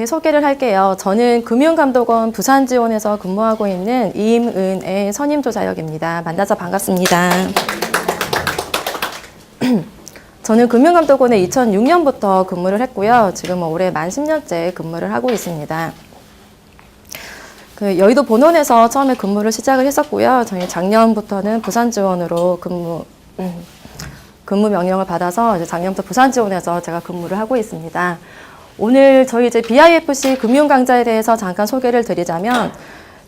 제 소개를 할게요. 저는 금융감독원 부산지원에서 근무하고 있는 임은혜 선임조사역입니다. 만나서 반갑습니다. 저는 금융감독원에 2006년부터 근무를 했고요. 지금 올해 만 10년째 근무를 하고 있습니다. 여의도 본원에서 처음에 근무를 시작을 했었고요. 저희 작년부터는 부산지원으로 근무 명령을 받아서 이제 작년부터 부산지원에서 제가 근무를 하고 있습니다. 오늘 저희 이제 BIFC 금융강좌에 대해서 잠깐 소개를 드리자면,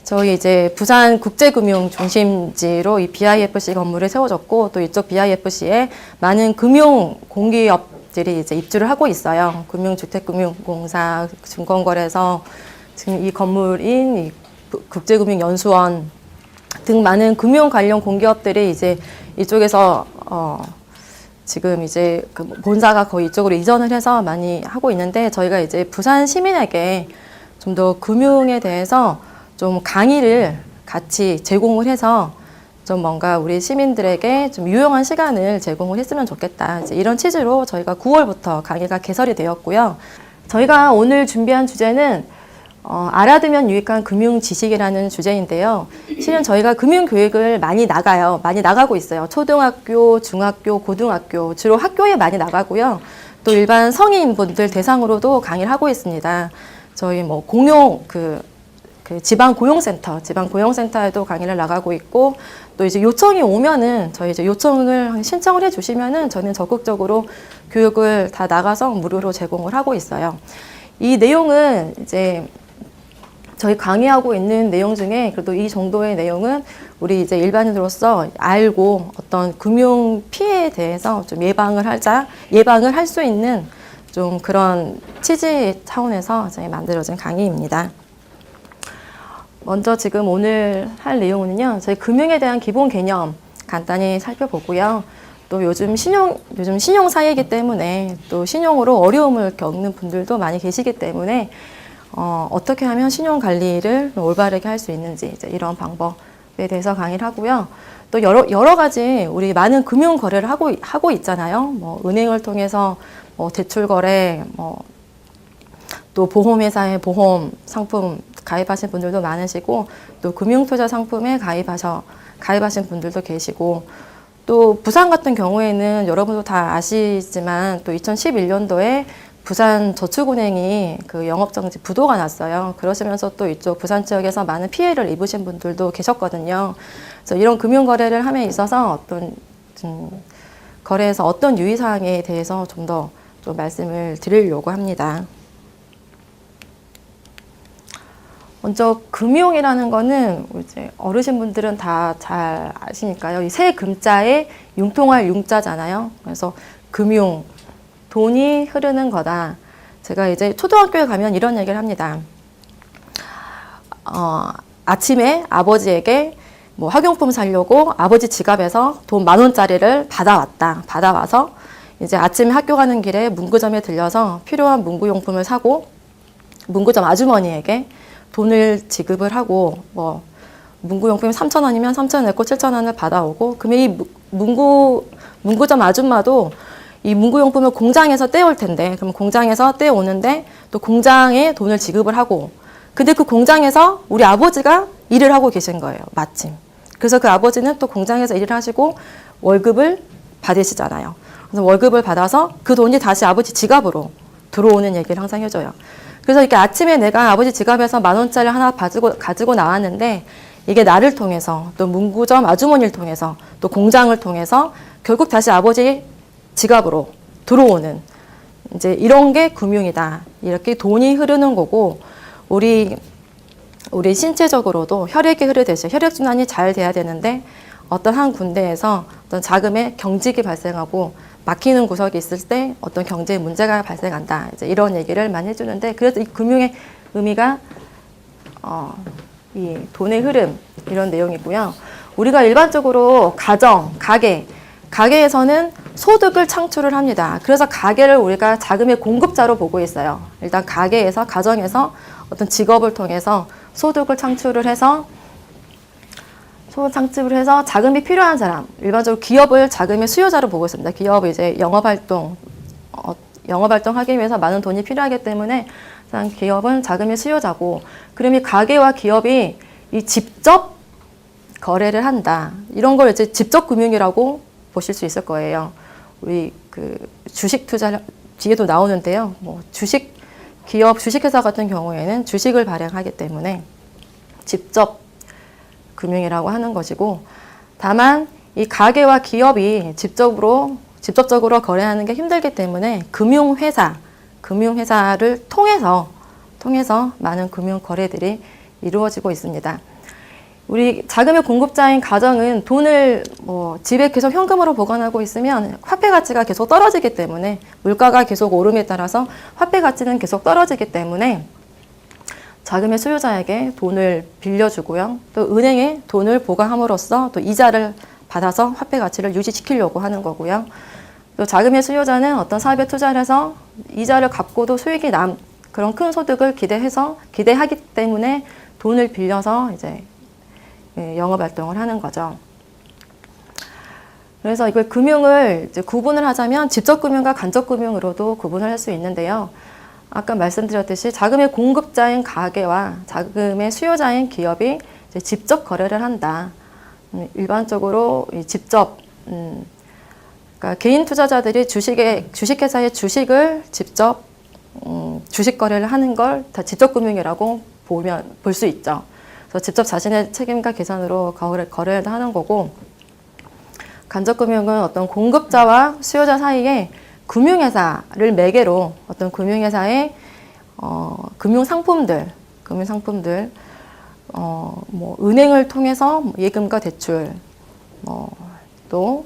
저희 이제 부산 국제금융 중심지로 이 BIFC 건물을 세워졌고, 또 이쪽 BIFC에 많은 금융 공기업들이 이제 입주를 하고 있어요. 금융주택금융공사, 증권거래소, 지금 이 건물인 이 국제금융연수원 등 많은 금융 관련 공기업들이 이제 이쪽에서 지금 이제 그 본사가 거의 이쪽으로 이전을 해서 많이 하고 있는데, 저희가 이제 부산 시민에게 좀 더 금융에 대해서 좀 강의를 같이 제공을 해서 좀 뭔가 우리 시민들에게 좀 유용한 시간을 제공을 했으면 좋겠다. 이제 이런 취지로 저희가 9월부터 강의가 개설이 되었고요. 저희가 오늘 준비한 주제는 알아두면 유익한 금융 지식이라는 주제인데요. 실은 저희가 금융 교육을 많이 나가고 있어요. 초등학교, 중학교, 고등학교, 주로 학교에 많이 나가고요. 또 일반 성인분들 대상으로도 강의를 하고 있습니다. 저희 뭐 공용 지방 고용센터에도 강의를 나가고 있고, 또 이제 요청이 오면은 저희 이제 요청을 신청을 해주시면은 저는 적극적으로 교육을 다 나가서 무료로 제공을 하고 있어요. 이 내용은 이제 저희 강의하고 있는 내용 중에 그래도 이 정도의 내용은 우리 이제 일반인으로서 알고 어떤 금융 피해에 대해서 좀 예방을 할 수 있는 좀 그런 취지 차원에서 저희 만들어진 강의입니다. 먼저 지금 오늘 할 내용은요, 저희 금융에 대한 기본 개념 간단히 살펴보고요. 또 요즘 신용 사회이기 때문에 또 신용으로 어려움을 겪는 분들도 많이 계시기 때문에 어떻게 하면 신용 관리를 올바르게 할 수 있는지 이제 이런 방법에 대해서 강의를 하고요. 또 여러 가지 우리 많은 금융 거래를 하고 있잖아요. 뭐 은행을 통해서 뭐 대출 거래, 또 보험회사의 보험 상품 가입하신 분들도 많으시고, 또 금융투자 상품에 가입하신 분들도 계시고, 또 부산 같은 경우에는 여러분도 다 아시지만 또 2011년도에 부산저축은행이 그 영업정지 부도가 났어요. 그러시면서 또 이쪽 부산 지역에서 많은 피해를 입으신 분들도 계셨거든요. 그래서 이런 금융거래를 함에 있어서 거래에서 어떤 유의사항에 대해서 좀 더 말씀을 드리려고 합니다. 먼저 금융이라는 거는 이제 어르신분들은 다 잘 아시니까요. 이 세 금자에 융통할 융자잖아요. 그래서 금융, 돈이 흐르는 거다. 제가 이제 초등학교에 가면 이런 얘기를 합니다. 아침에 아버지에게 뭐 학용품 사려고 아버지 지갑에서 돈 10,000원짜리를 받아와서 이제 아침에 학교 가는 길에 문구점에 들려서 필요한 문구용품을 사고, 문구점 아주머니에게 돈을 지급을 하고, 뭐 문구용품이 3,000원이면 3,000원 냈고 7,000원을 받아오고, 그러면 이 문구점 아줌마도 이 문구용품을 공장에서 떼올 텐데, 그럼 공장에서 떼오는데 또 공장에 돈을 지급을 하고, 근데 그 공장에서 우리 아버지가 일을 하고 계신 거예요, 마침. 그래서 그 아버지는 또 공장에서 일을 하시고 월급을 받으시잖아요. 그래서 월급을 받아서 그 돈이 다시 아버지 지갑으로 들어오는 얘기를 항상 해줘요. 그래서 이렇게 아침에 내가 아버지 지갑에서 10,000원짜리 하나 가지고 나왔는데, 이게 나를 통해서 또 문구점 아주머니를 통해서 또 공장을 통해서 결국 다시 아버지 지갑으로 들어오는, 이제 이런 게 금융이다. 이렇게 돈이 흐르는 거고, 우리 신체적으로도 혈액이 흐르듯이 혈액순환이 잘 돼야 되는데, 어떤 한 군데에서 어떤 자금의 경직이 발생하고 막히는 구석이 있을 때 어떤 경제 문제가 발생한다. 이제 이런 얘기를 많이 해주는데, 그래서 이 금융의 의미가 이 돈의 흐름, 이런 내용이고요. 우리가 일반적으로 가게에서는 소득을 창출을 합니다. 그래서 가게를 우리가 자금의 공급자로 보고 있어요. 일단 가정에서 어떤 직업을 통해서 소득을 창출을 해서 자금이 필요한 사람, 일반적으로 기업을 자금의 수요자로 보고 있습니다. 기업이 이제 영업활동 하기 위해서 많은 돈이 필요하기 때문에 기업은 자금의 수요자고, 그럼 이 가계와 기업이 이 직접 거래를 한다. 이런 걸 이제 직접 금융이라고 보실 수 있을 거예요. 우리 그 주식 투자 뒤에도 나오는데요. 뭐 기업 주식회사 같은 경우에는 주식을 발행하기 때문에 직접 금융이라고 하는 것이고, 다만 이 가계와 기업이 직접적으로 거래하는 게 힘들기 때문에 금융회사를 통해서 많은 금융 거래들이 이루어지고 있습니다. 우리 자금의 공급자인 가정은 돈을 집에 계속 현금으로 보관하고 있으면 화폐 가치가 계속 떨어지기 때문에, 물가가 계속 오름에 따라서 화폐 가치는 계속 떨어지기 때문에 자금의 수요자에게 돈을 빌려주고요. 또 은행에 돈을 보관함으로써 또 이자를 받아서 화폐 가치를 유지시키려고 하는 거고요. 또 자금의 수요자는 어떤 사업에 투자를 해서 이자를 갚고도 수익이 그런 큰 소득을 기대하기 때문에 돈을 빌려서 이제 영업 활동을 하는 거죠. 그래서 이걸 금융을 이제 구분을 하자면 직접 금융과 간접 금융으로도 구분을 할 수 있는데요. 아까 말씀드렸듯이 자금의 공급자인 가계와 자금의 수요자인 기업이 이제 직접 거래를 한다. 일반적으로 직접 그러니까 개인 투자자들이 주식회사의 주식을 직접 주식 거래를 하는 걸 다 직접 금융이라고 볼 수 있죠. 그래서 직접 자신의 책임과 계산으로 거래를 하는 거고, 간접 금융은 어떤 공급자와 수요자 사이에 금융회사를 매개로 어떤 금융회사의 금융 상품들, 뭐 은행을 통해서 예금과 대출, 또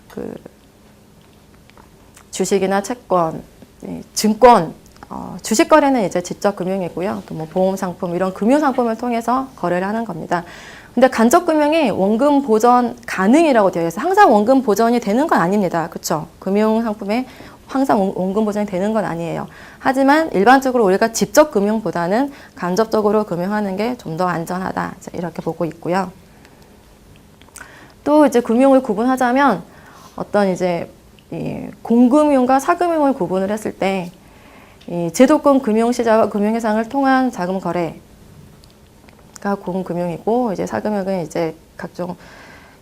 그 주식이나 채권, 증권, 주식 거래는 이제 직접 금융이고요. 또 뭐 보험 상품, 이런 금융 상품을 통해서 거래를 하는 겁니다. 근데 간접 금융이 원금 보전 가능이라고 되어 있어요. 항상 원금 보전이 되는 건 아닙니다. 그렇죠? 금융 상품에 항상 원금 보전이 되는 건 아니에요. 하지만 일반적으로 우리가 직접 금융보다는 간접적으로 금융하는 게 좀 더 안전하다. 이렇게 보고 있고요. 또 이제 금융을 구분하자면 어떤 이제 공금융과 사금융을 구분을 했을 때, 이 제도권 금융시장과 금융회상을 통한 자금 거래가 공금융이고, 이제 사금융은 이제 각종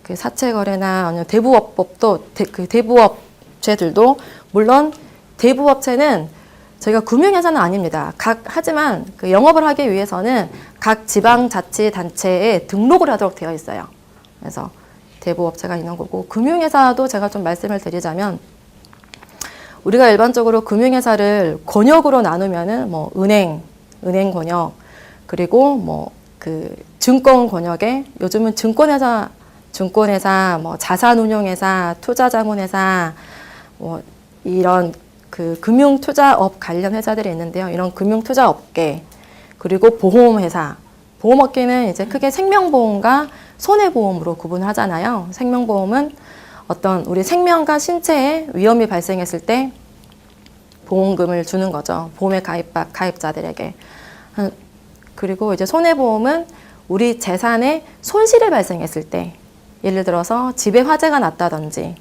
그 사채 거래나 아니면 대부업법도 그 대부업체들도, 물론 대부업체는 저희가 금융회사는 아닙니다. 하지만 그 영업을 하기 위해서는 각 지방자치단체에 등록을 하도록 되어 있어요. 그래서 대부업체가 있는 거고, 금융회사도 제가 좀 말씀을 드리자면, 우리가 일반적으로 금융회사를 권역으로 나누면은 뭐 은행 권역, 그리고 뭐 그 증권 권역에 요즘은 증권회사, 뭐 자산운용회사, 투자자문회사, 뭐 이런 그 금융투자업 관련 회사들이 있는데요. 이런 금융투자업계, 그리고 보험회사, 보험업계는 이제 크게 생명보험과 손해보험으로 구분하잖아요. 생명보험은 어떤 우리 생명과 신체에 위험이 발생했을 때 보험금을 주는 거죠. 보험에 가입자들에게. 그리고 이제 손해보험은 우리 재산에 손실이 발생했을 때, 예를 들어서 집에 화재가 났다든지,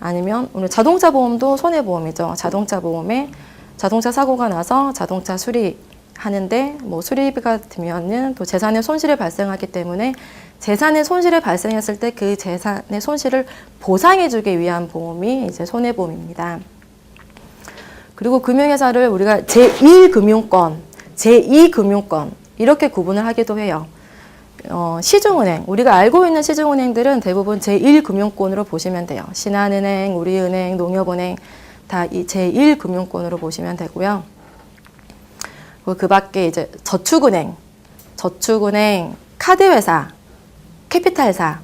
아니면 오늘 자동차 보험도 손해보험이죠. 자동차 보험에 자동차 사고가 나서 자동차 수리하는데 뭐 수리비가 들면은 또 재산에 손실이 발생하기 때문에 재산에 손실이 발생했을 때 그 재산의 손실을 보상해주기 위한 보험이 이제 손해보험입니다. 그리고 금융회사를 우리가 제1금융권, 제2금융권 이렇게 구분을 하기도 해요. 시중은행, 우리가 알고 있는 시중은행들은 대부분 제1금융권으로 보시면 돼요. 신한은행, 우리은행, 농협은행 다 이 제1금융권으로 보시면 되고요. 그 밖에 이제 저축은행, 카드회사, 캐피탈사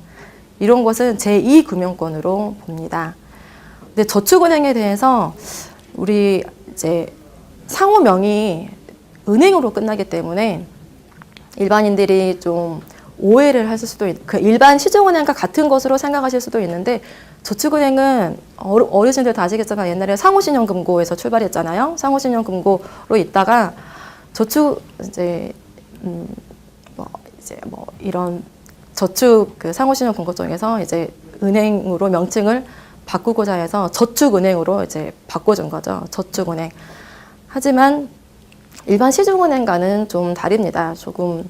이런 것은 제2금융권으로 봅니다. 근데 저축은행에 대해서 우리 이제 상호명이 은행으로 끝나기 때문에 일반인들이 좀 오해를 하실 수도 그 일반 시중은행과 같은 것으로 생각하실 수도 있는데, 저축은행은 어르신들 다 아시겠지만 옛날에 상호신용금고에서 출발했잖아요. 상호신용금고로 있다가 저축 이제 이런 저축 그 상호신용금고 쪽에서 이제 은행으로 명칭을 바꾸고자 해서 저축은행으로 이제 바꿔준 거죠. 저축은행. 하지만 일반 시중은행과는 좀 다릅니다. 조금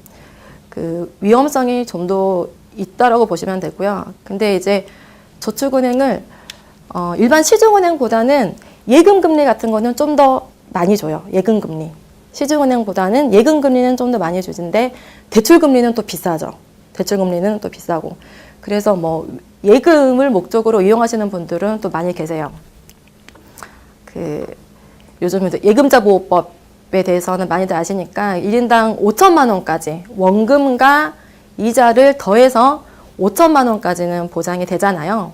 그 위험성이 좀 더 있다라고 보시면 되고요. 근데 이제 저축은행을 일반 시중은행보다는 예금금리 같은 거는 좀 더 많이 줘요. 예금금리. 시중은행보다는 예금금리는 좀 더 많이 주는데 대출금리는 또 비싸죠. 대출금리는 또 비싸고. 그래서 뭐 예금을 목적으로 이용하시는 분들은 또 많이 계세요. 그 요즘에 예금자 보호법에 대해서는 많이들 아시니까 1인당 5천만 원까지 원금과 이자를 더해서 5천만 원까지는 보장이 되잖아요.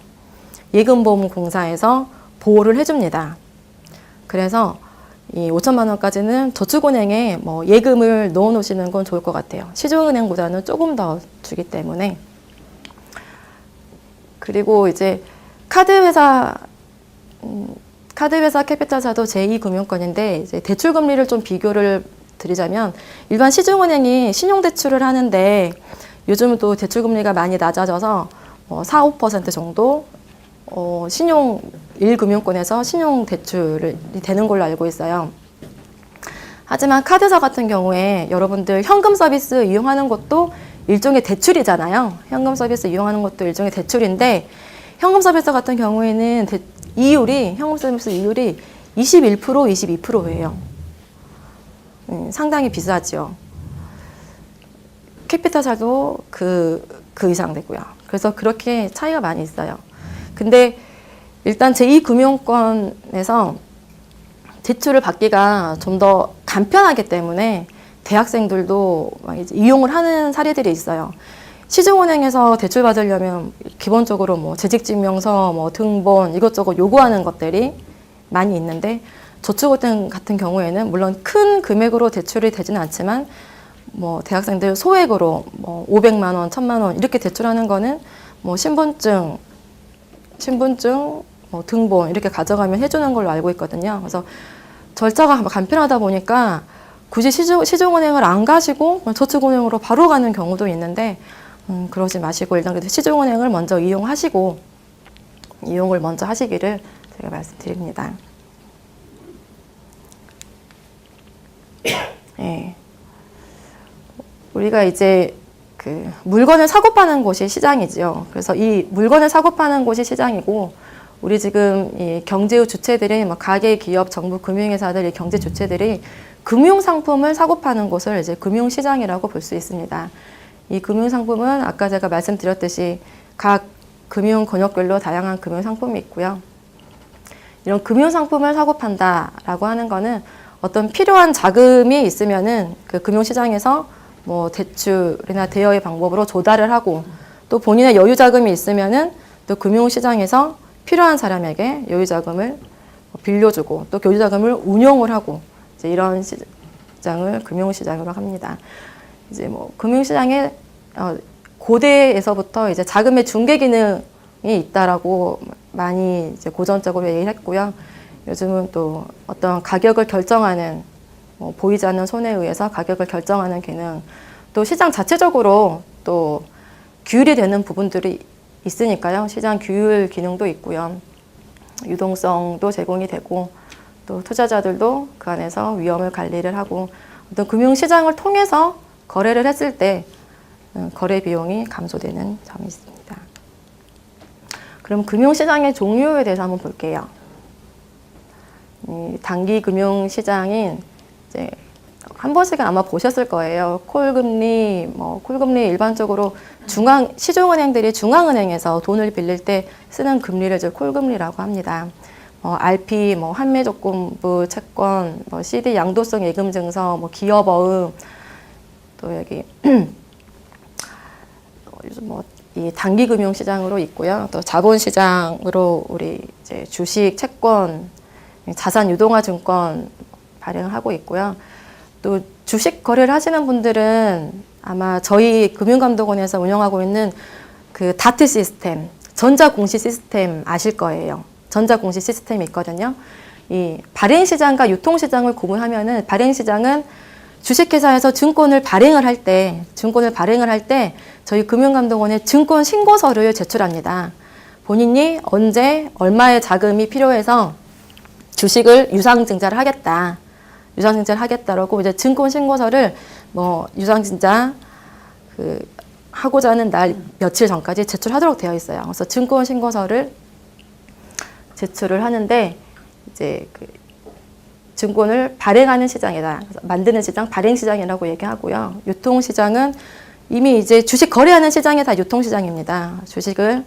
예금보험공사에서 보호를 해줍니다. 그래서 이 5천만 원까지는 저축은행에 뭐 예금을 넣어 놓으시는 건 좋을 것 같아요. 시중은행보다는 조금 더 주기 때문에. 그리고 이제 카드회사 캐피탈사도 제2금융권인데 이제 대출금리를 좀 비교를 드리자면 일반 시중은행이 신용대출을 하는데 요즘은 또 대출금리가 많이 낮아져서 4, 5% 정도 신용 1금융권에서 신용대출이 되는 걸로 알고 있어요. 하지만 카드사 같은 경우에 여러분들 현금 서비스 이용하는 것도 일종의 대출이잖아요. 현금 서비스 이용하는 것도 일종의 대출인데 현금 서비스 같은 경우에는 현금 서비스 이율이 21%, 22%예요. 상당히 비싸죠. 캐피탈사도 그 이상 되고요. 그래서 그렇게 차이가 많이 있어요. 근데 일단 제2금융권에서 대출을 받기가 좀 더 간편하기 때문에 대학생들도 이제 이용을 하는 사례들이 있어요. 시중은행에서 대출 받으려면 기본적으로 뭐 재직증명서, 뭐 등본 이것저것 요구하는 것들이 많이 있는데 저축은행 같은 경우에는 물론 큰 금액으로 대출이 되지는 않지만 뭐 대학생들 소액으로 뭐 500만 원, 1000만 원 이렇게 대출하는 거는 뭐 신분증, 뭐 등본 이렇게 가져가면 해주는 걸로 알고 있거든요. 그래서 절차가 간편하다 보니까 굳이 시중은행을 안 가시고 저축은행으로 바로 가는 경우도 있는데 그러지 마시고 일단 시중은행을 먼저 이용을 먼저 하시기를 제가 말씀드립니다. 네. 우리가 이제 그 물건을 사고 파는 곳이 시장이지요. 그래서 이 물건을 사고 파는 곳이 시장이고 우리 지금 이 경제의 주체들이 뭐 가계, 기업, 정부, 금융회사들 이 경제 주체들이 금융 상품을 사고 파는 곳을 이제 금융시장이라고 볼 수 있습니다. 이 금융 상품은 아까 제가 말씀드렸듯이 각 금융 권역별로 다양한 금융 상품이 있고요. 이런 금융 상품을 사고 판다라고 하는 거는 어떤 필요한 자금이 있으면은 그 금융시장에서 뭐 대출이나 대여의 방법으로 조달을 하고 또 본인의 여유 자금이 있으면은 또 금융시장에서 필요한 사람에게 여유 자금을 빌려주고 또 여유 자금을 운용을 하고 이제 이런 시장을 금융시장으로 합니다. 이제 뭐 금융시장에 고대에서부터 이제 자금의 중개 기능이 있다라고 많이 이제 고전적으로 얘기를 했고요. 요즘은 또 어떤 가격을 결정하는 보이지 않는 손에 의해서 가격을 결정하는 기능, 또 시장 자체적으로 또 규율이 되는 부분들이 있으니까요. 시장 규율 기능도 있고요. 유동성도 제공이 되고 또 투자자들도 그 안에서 위험을 관리를 하고 어떤 금융시장을 통해서 거래를 했을 때 거래 비용이 감소되는 점이 있습니다. 그럼 금융시장의 종류에 대해서 한번 볼게요. 단기 금융시장인 이제 한 번씩은 아마 보셨을 거예요. 콜금리, 콜금리 일반적으로 시중은행들이 중앙은행에서 돈을 빌릴 때 쓰는 금리를 이제 콜금리라고 합니다. RP, 환매조건부 채권, CD 양도성 예금증서, 기업어음, 또 여기 요즘 이 단기 금융시장으로 있고요. 또 자본시장으로 우리 이제 주식, 채권, 자산 유동화 증권 발행하고 있고요. 또 주식 거래를 하시는 분들은 아마 저희 금융감독원에서 운영하고 있는 그 다트 시스템, 전자공시 시스템 아실 거예요. 전자공시 시스템이 있거든요. 이 발행시장과 유통시장을 구분하면은 발행시장은 주식회사에서 증권을 발행을 할 때 저희 금융감독원에 증권 신고서를 제출합니다. 본인이 언제 얼마의 자금이 필요해서 주식을 유상증자를 하겠다. 유상증자를 하겠다라고 이제 증권 신고서를 뭐 유상증자 하고자 하는 날 며칠 전까지 제출하도록 되어 있어요. 그래서 증권 신고서를 제출을 하는데 이제 증권을 발행하는 시장이다. 만드는 시장, 발행 시장이라고 얘기하고요. 유통 시장은 이미 이제 주식 거래하는 시장이 다 유통 시장입니다. 주식을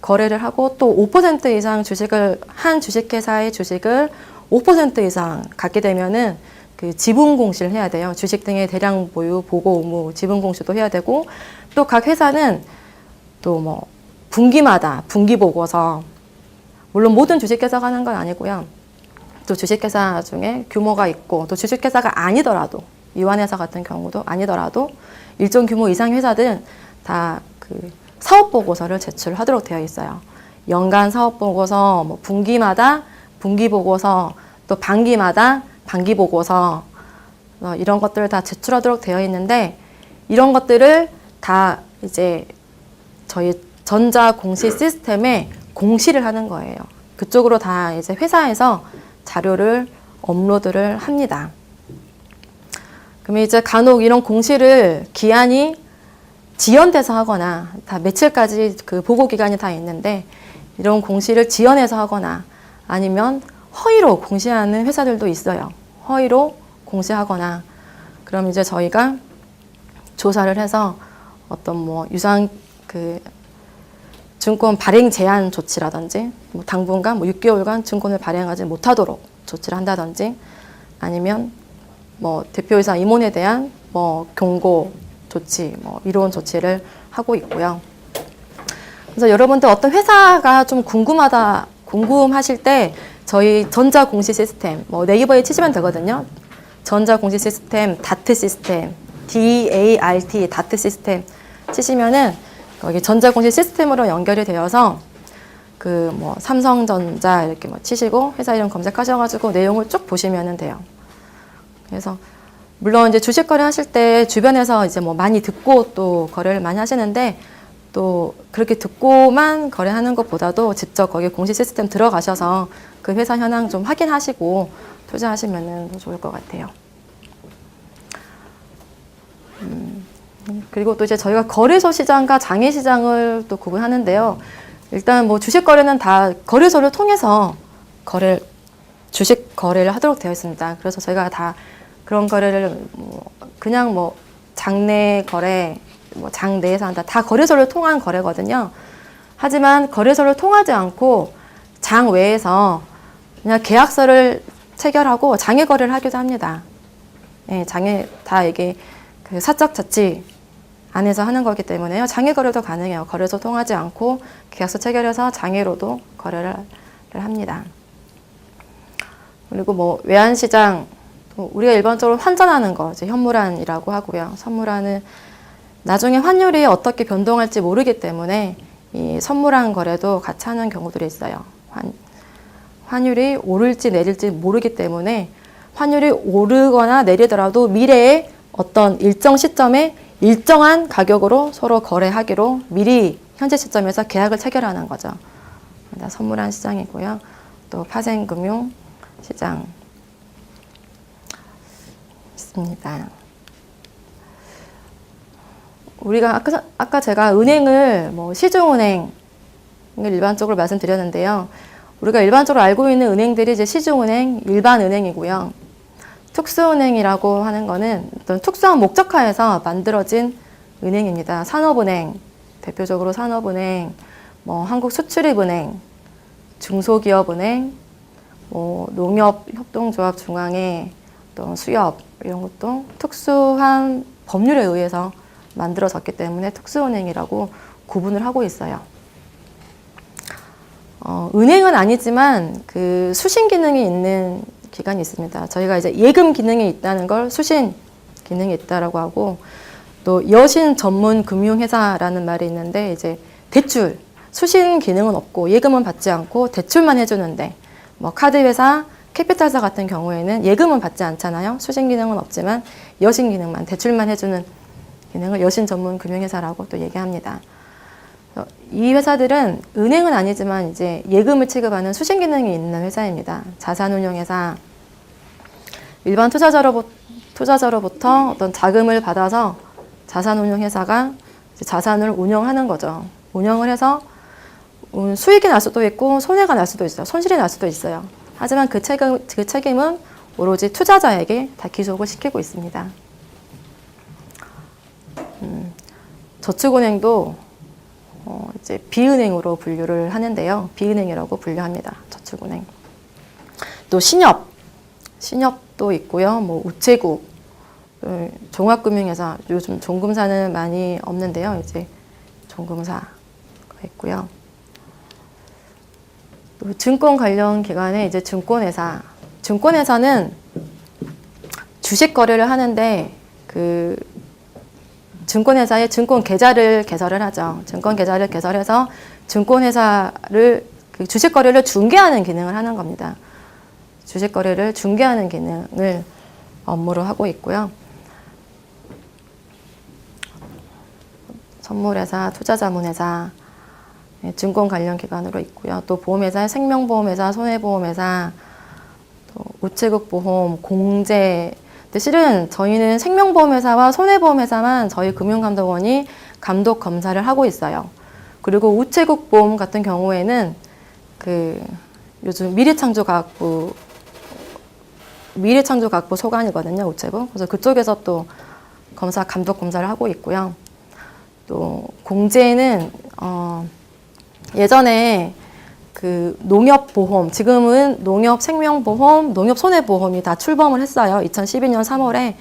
거래를 하고 또 5% 이상 주식을 한 주식회사의 주식을 5% 이상 갖게 되면은 지분 공시를 해야 돼요. 주식 등의 대량 보유, 보고 의무, 지분 공시도 해야 되고 또 각 회사는 또 뭐 분기마다 분기 보고서 물론 모든 주식회사가 하는 건 아니고요. 또 주식회사 중에 규모가 있고 또 주식회사가 아니더라도 이완회사 같은 경우도 아니더라도 일정 규모 이상 회사들은 다 사업보고서를 제출하도록 되어 있어요. 연간 사업보고서, 뭐 분기마다 분기보고서, 또 반기마다 반기보고서 이런 것들을 다 제출하도록 되어 있는데 이런 것들을 다 이제 저희 전자공시 시스템에 공시를 하는 거예요. 그쪽으로 다 이제 회사에서 자료를 업로드를 합니다. 그러면 이제 간혹 이런 공시를 기한이 지연돼서 하거나 다 며칠까지 보고 기간이 다 있는데 이런 공시를 지연해서 하거나 아니면 허위로 공시하는 회사들도 있어요. 허위로 공시하거나 그럼 이제 저희가 조사를 해서 어떤 뭐 유상 증권 발행 제한 조치라든지 뭐 당분간 뭐 6개월간 증권을 발행하지 못하도록 조치를 한다든지 아니면 뭐 대표이사 임원에 대한 뭐 경고 조치, 뭐 이런 조치를 하고 있고요. 그래서 여러분들 어떤 회사가 좀 궁금하실 때 저희 전자공시 시스템, 뭐 네이버에 치시면 되거든요. 전자공시 시스템, 다트 시스템, DART, 다트 시스템 치시면은 거기 전자공시 시스템으로 연결이 되어서 뭐 삼성전자 이렇게 뭐 치시고 회사 이름 검색하셔가지고 내용을 쭉 보시면 돼요. 그래서 물론 이제 주식 거래 하실 때 주변에서 이제 뭐 많이 듣고 또 거래를 많이 하시는데 또 그렇게 듣고만 거래하는 것보다도 직접 거기 공시 시스템 들어가셔서 그 회사 현황 좀 확인하시고 투자하시면 더 좋을 것 같아요. 그리고 또 이제 저희가 거래소 시장과 장외 시장을 또 구분하는데요. 일단 뭐 주식 거래는 다 거래소를 통해서 주식 거래를 하도록 되어 있습니다. 그래서 저희가 다 그런 거래를 그냥 뭐 장내 거래, 뭐 장 내에서 한다. 다 거래소를 통한 거래거든요. 하지만 거래소를 통하지 않고 장 외에서 그냥 계약서를 체결하고 장외 거래를 하기도 합니다. 네, 장외 다 이게 사적 자치 안에서 하는 거기 때문에요. 장외 거래도 가능해요. 거래소 통하지 않고 계약서 체결해서 장외로도 거래를 합니다. 그리고 뭐 외환시장 우리가 일반적으로 환전하는 거 이제 현물환이라고 하고요. 선물환은 나중에 환율이 어떻게 변동할지 모르기 때문에 이 선물환 거래도 같이 하는 경우들이 있어요. 환율이 오를지 내릴지 모르기 때문에 환율이 오르거나 내리더라도 미래에 어떤 일정 시점에 일정한 가격으로 서로 거래하기로 미리 현재 시점에서 계약을 체결하는 거죠. 선물환 시장이고요. 또 파생금융 시장 있습니다. 우리가 아까 제가 은행을 뭐 시중은행을 일반적으로 말씀드렸는데요. 우리가 일반적으로 알고 있는 은행들이 이제 시중은행, 일반은행이고요. 특수은행이라고 하는 거는 어떤 특수한 목적하에서 만들어진 은행입니다. 산업은행, 대표적으로 산업은행, 뭐 한국수출입은행, 중소기업은행, 뭐 농협협동조합중앙회, 또 수협 이런 것도 특수한 법률에 의해서 만들어졌기 때문에 특수은행이라고 구분을 하고 있어요. 은행은 아니지만 수신 기능이 있는 기관이 있습니다. 저희가 이제 예금 기능이 있다는 걸 수신 기능이 있다라고 하고 또 여신 전문 금융회사라는 말이 있는데 이제 대출, 수신 기능은 없고 예금은 받지 않고 대출만 해주는데 뭐 카드회사, 캐피탈사 같은 경우에는 예금은 받지 않잖아요. 수신 기능은 없지만 여신 기능만, 대출만 해주는 기능을 여신 전문 금융회사라고 또 얘기합니다. 이 회사들은 은행은 아니지만 이제 예금을 취급하는 수신 기능이 있는 회사입니다. 자산운용회사, 일반 투자자로부터 어떤 자금을 받아서 자산운용회사가 자산을 운영하는 거죠. 운영을 해서 수익이 날 수도 있고 손해가 날 수도 있어요. 손실이 날 수도 있어요. 하지만 그 책임은 오로지 투자자에게 다 기속을 시키고 있습니다. 저축은행도 이제 비은행으로 분류를 하는데요. 비은행이라고 분류합니다. 저축은행. 또 신협도 있고요. 뭐 우체국, 종합금융회사, 요즘 종금사는 많이 없는데요. 이제 종금사가 있고요. 또 증권 관련 기관에 이제 증권회사는 주식 거래를 하는데 그 증권회사의 증권 계좌를 개설을 하죠. 증권 계좌를 개설해서 증권회사를 그 주식 거래를 중개하는 기능을 하는 겁니다. 주식 거래를 중개하는 기능을 업무로 하고 있고요. 선물회사, 투자자문회사, 증권 관련 기관으로 있고요. 또 보험회사, 생명보험회사, 손해보험회사, 또 우체국 보험, 공제. 근데 실은 저희는 생명보험회사와 손해보험회사만 저희 금융감독원이 감독 검사를 하고 있어요. 그리고 우체국 보험 같은 경우에는 그 요즘 미래창조과학부 소관이거든요, 우체국. 그래서 그쪽에서 또 감독 검사를 하고 있고요. 또 공제는 예전에 그 농협보험, 지금은 농협생명보험, 농협손해보험이 다 출범을 했어요. 2012년 3월에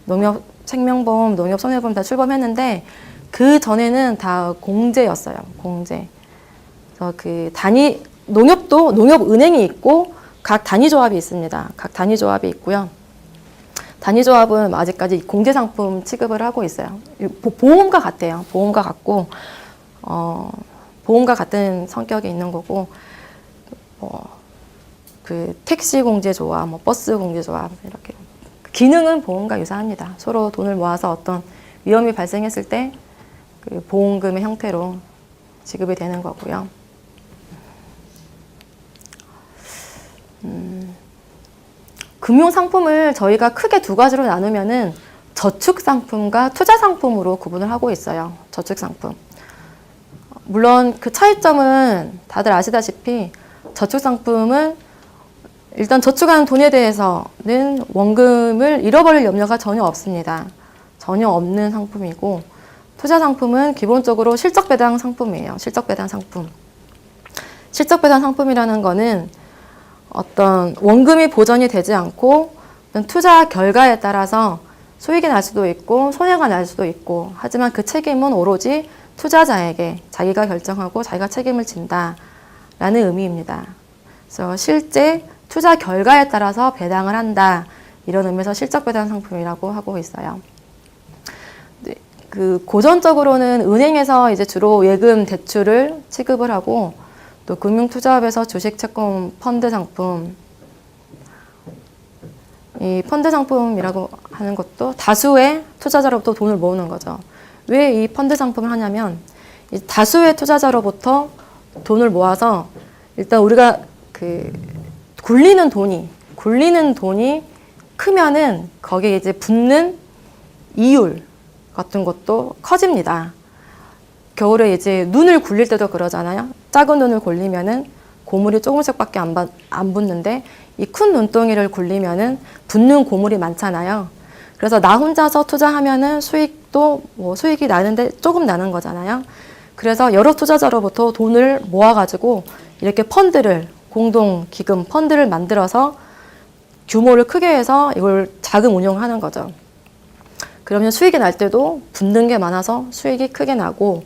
농협생명보험, 농협손해보험 다 출범했는데 그 전에는 다 공제였어요. 공제. 그래서 그 농협도 농협은행이 있고 각 단위조합이 있습니다. 각 단위조합이 있고요. 단위조합은 아직까지 공제상품 취급을 하고 있어요. 보험과 같아요. 보험과 같고, 보험과 같은 성격이 있는 거고, 그 택시 공제조합, 뭐 버스 공제조합, 이렇게. 기능은 보험과 유사합니다. 서로 돈을 모아서 어떤 위험이 발생했을 때 그 보험금의 형태로 지급이 되는 거고요. 금융상품을 저희가 크게 두 가지로 나누면은 저축상품과 투자상품으로 구분을 하고 있어요. 저축상품. 물론 그 차이점은 다들 아시다시피 저축상품은 일단 저축하는 돈에 대해서는 원금을 잃어버릴 염려가 전혀 없습니다. 전혀 없는 상품이고 투자상품은 기본적으로 실적배당 상품이에요. 실적배당 상품. 실적배당 상품이라는 거는 어떤 원금이 보전이 되지 않고 투자 결과에 따라서 수익이 날 수도 있고 손해가 날 수도 있고 하지만 그 책임은 오로지 투자자에게 자기가 결정하고 자기가 책임을 진다라는 의미입니다. 그래서 실제 투자 결과에 따라서 배당을 한다 이런 의미에서 실적배당 상품이라고 하고 있어요. 그 고전적으로는 은행에서 이제 주로 예금 대출을 취급을 하고 또 금융투자업에서 주식, 채권, 펀드 상품. 이 펀드 상품이라고 하는 것도 다수의 투자자로부터 돈을 모으는 거죠. 왜 이 펀드 상품을 하냐면 이 다수의 투자자로부터 돈을 모아서 일단 우리가 그 굴리는 돈이 크면은 거기에 이제 붙는 이율 같은 것도 커집니다. 겨울에 이제 눈을 굴릴 때도 그러잖아요. 작은 눈을 굴리면은 고물이 조금씩밖에 안 붙는데 이 큰 눈덩이를 굴리면은 붙는 고물이 많잖아요. 그래서 나 혼자서 투자하면은 수익이 나는데 조금 나는 거잖아요. 그래서 여러 투자자로부터 돈을 모아가지고 이렇게 공동기금 펀드를 만들어서 규모를 크게 해서 이걸 자금 운용하는 거죠. 그러면 수익이 날 때도 붙는 게 많아서 수익이 크게 나고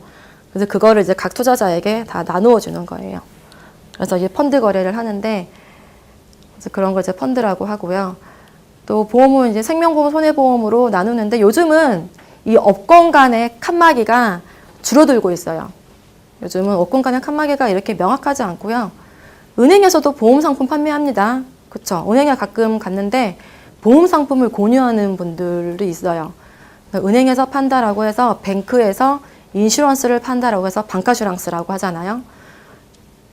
그래서 그거를 이제 각 투자자에게 다 나누어 주는 거예요. 그래서 이제 펀드 거래를 하는데 그래서 그런 걸 이제 펀드라고 하고요. 또 보험은 이제 생명보험, 손해보험으로 나누는데 요즘은 이 업권 간의 칸막이가 줄어들고 있어요. 요즘은 업권 간의 칸막이가 이렇게 명확하지 않고요. 은행에서도 보험 상품 판매합니다. 그렇죠? 은행에 가끔 갔는데 보험 상품을 권유하는 분들이 있어요. 은행에서 판다라고 해서 뱅크에서 인슈런스를 판다라고 해서 방카슈랑스라고 하잖아요.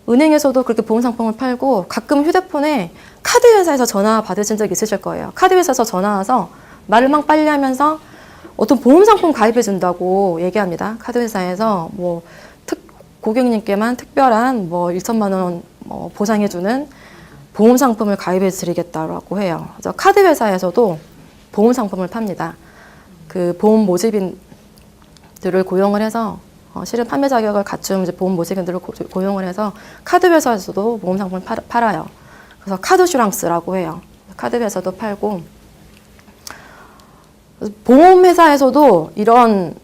은행에서도 그렇게 보험 상품을 팔고 가끔 휴대폰에 카드 회사에서 전화 받으신 적 있으실 거예요. 카드 회사에서 전화 와서 말을 막 빨리 하면서 어떤 보험 상품 가입해 준다고 얘기합니다. 카드 회사에서 뭐 고객님께만 특별한 뭐 1천만 원 보상해 주는 보험 상품을 가입해 드리겠다라고 해요. 그래서 카드 회사에서도 보험 상품을 팝니다. 그 보험 모집인들을 고용을 해서 실은 판매 자격을 갖춘 이제 보험 모집인들을 고용을 해서 카드 회사에서도 보험 상품을 팔아요. 그래서 카드슈랑스라고 해요. 카드 회사도 팔고 보험 회사에서도 이런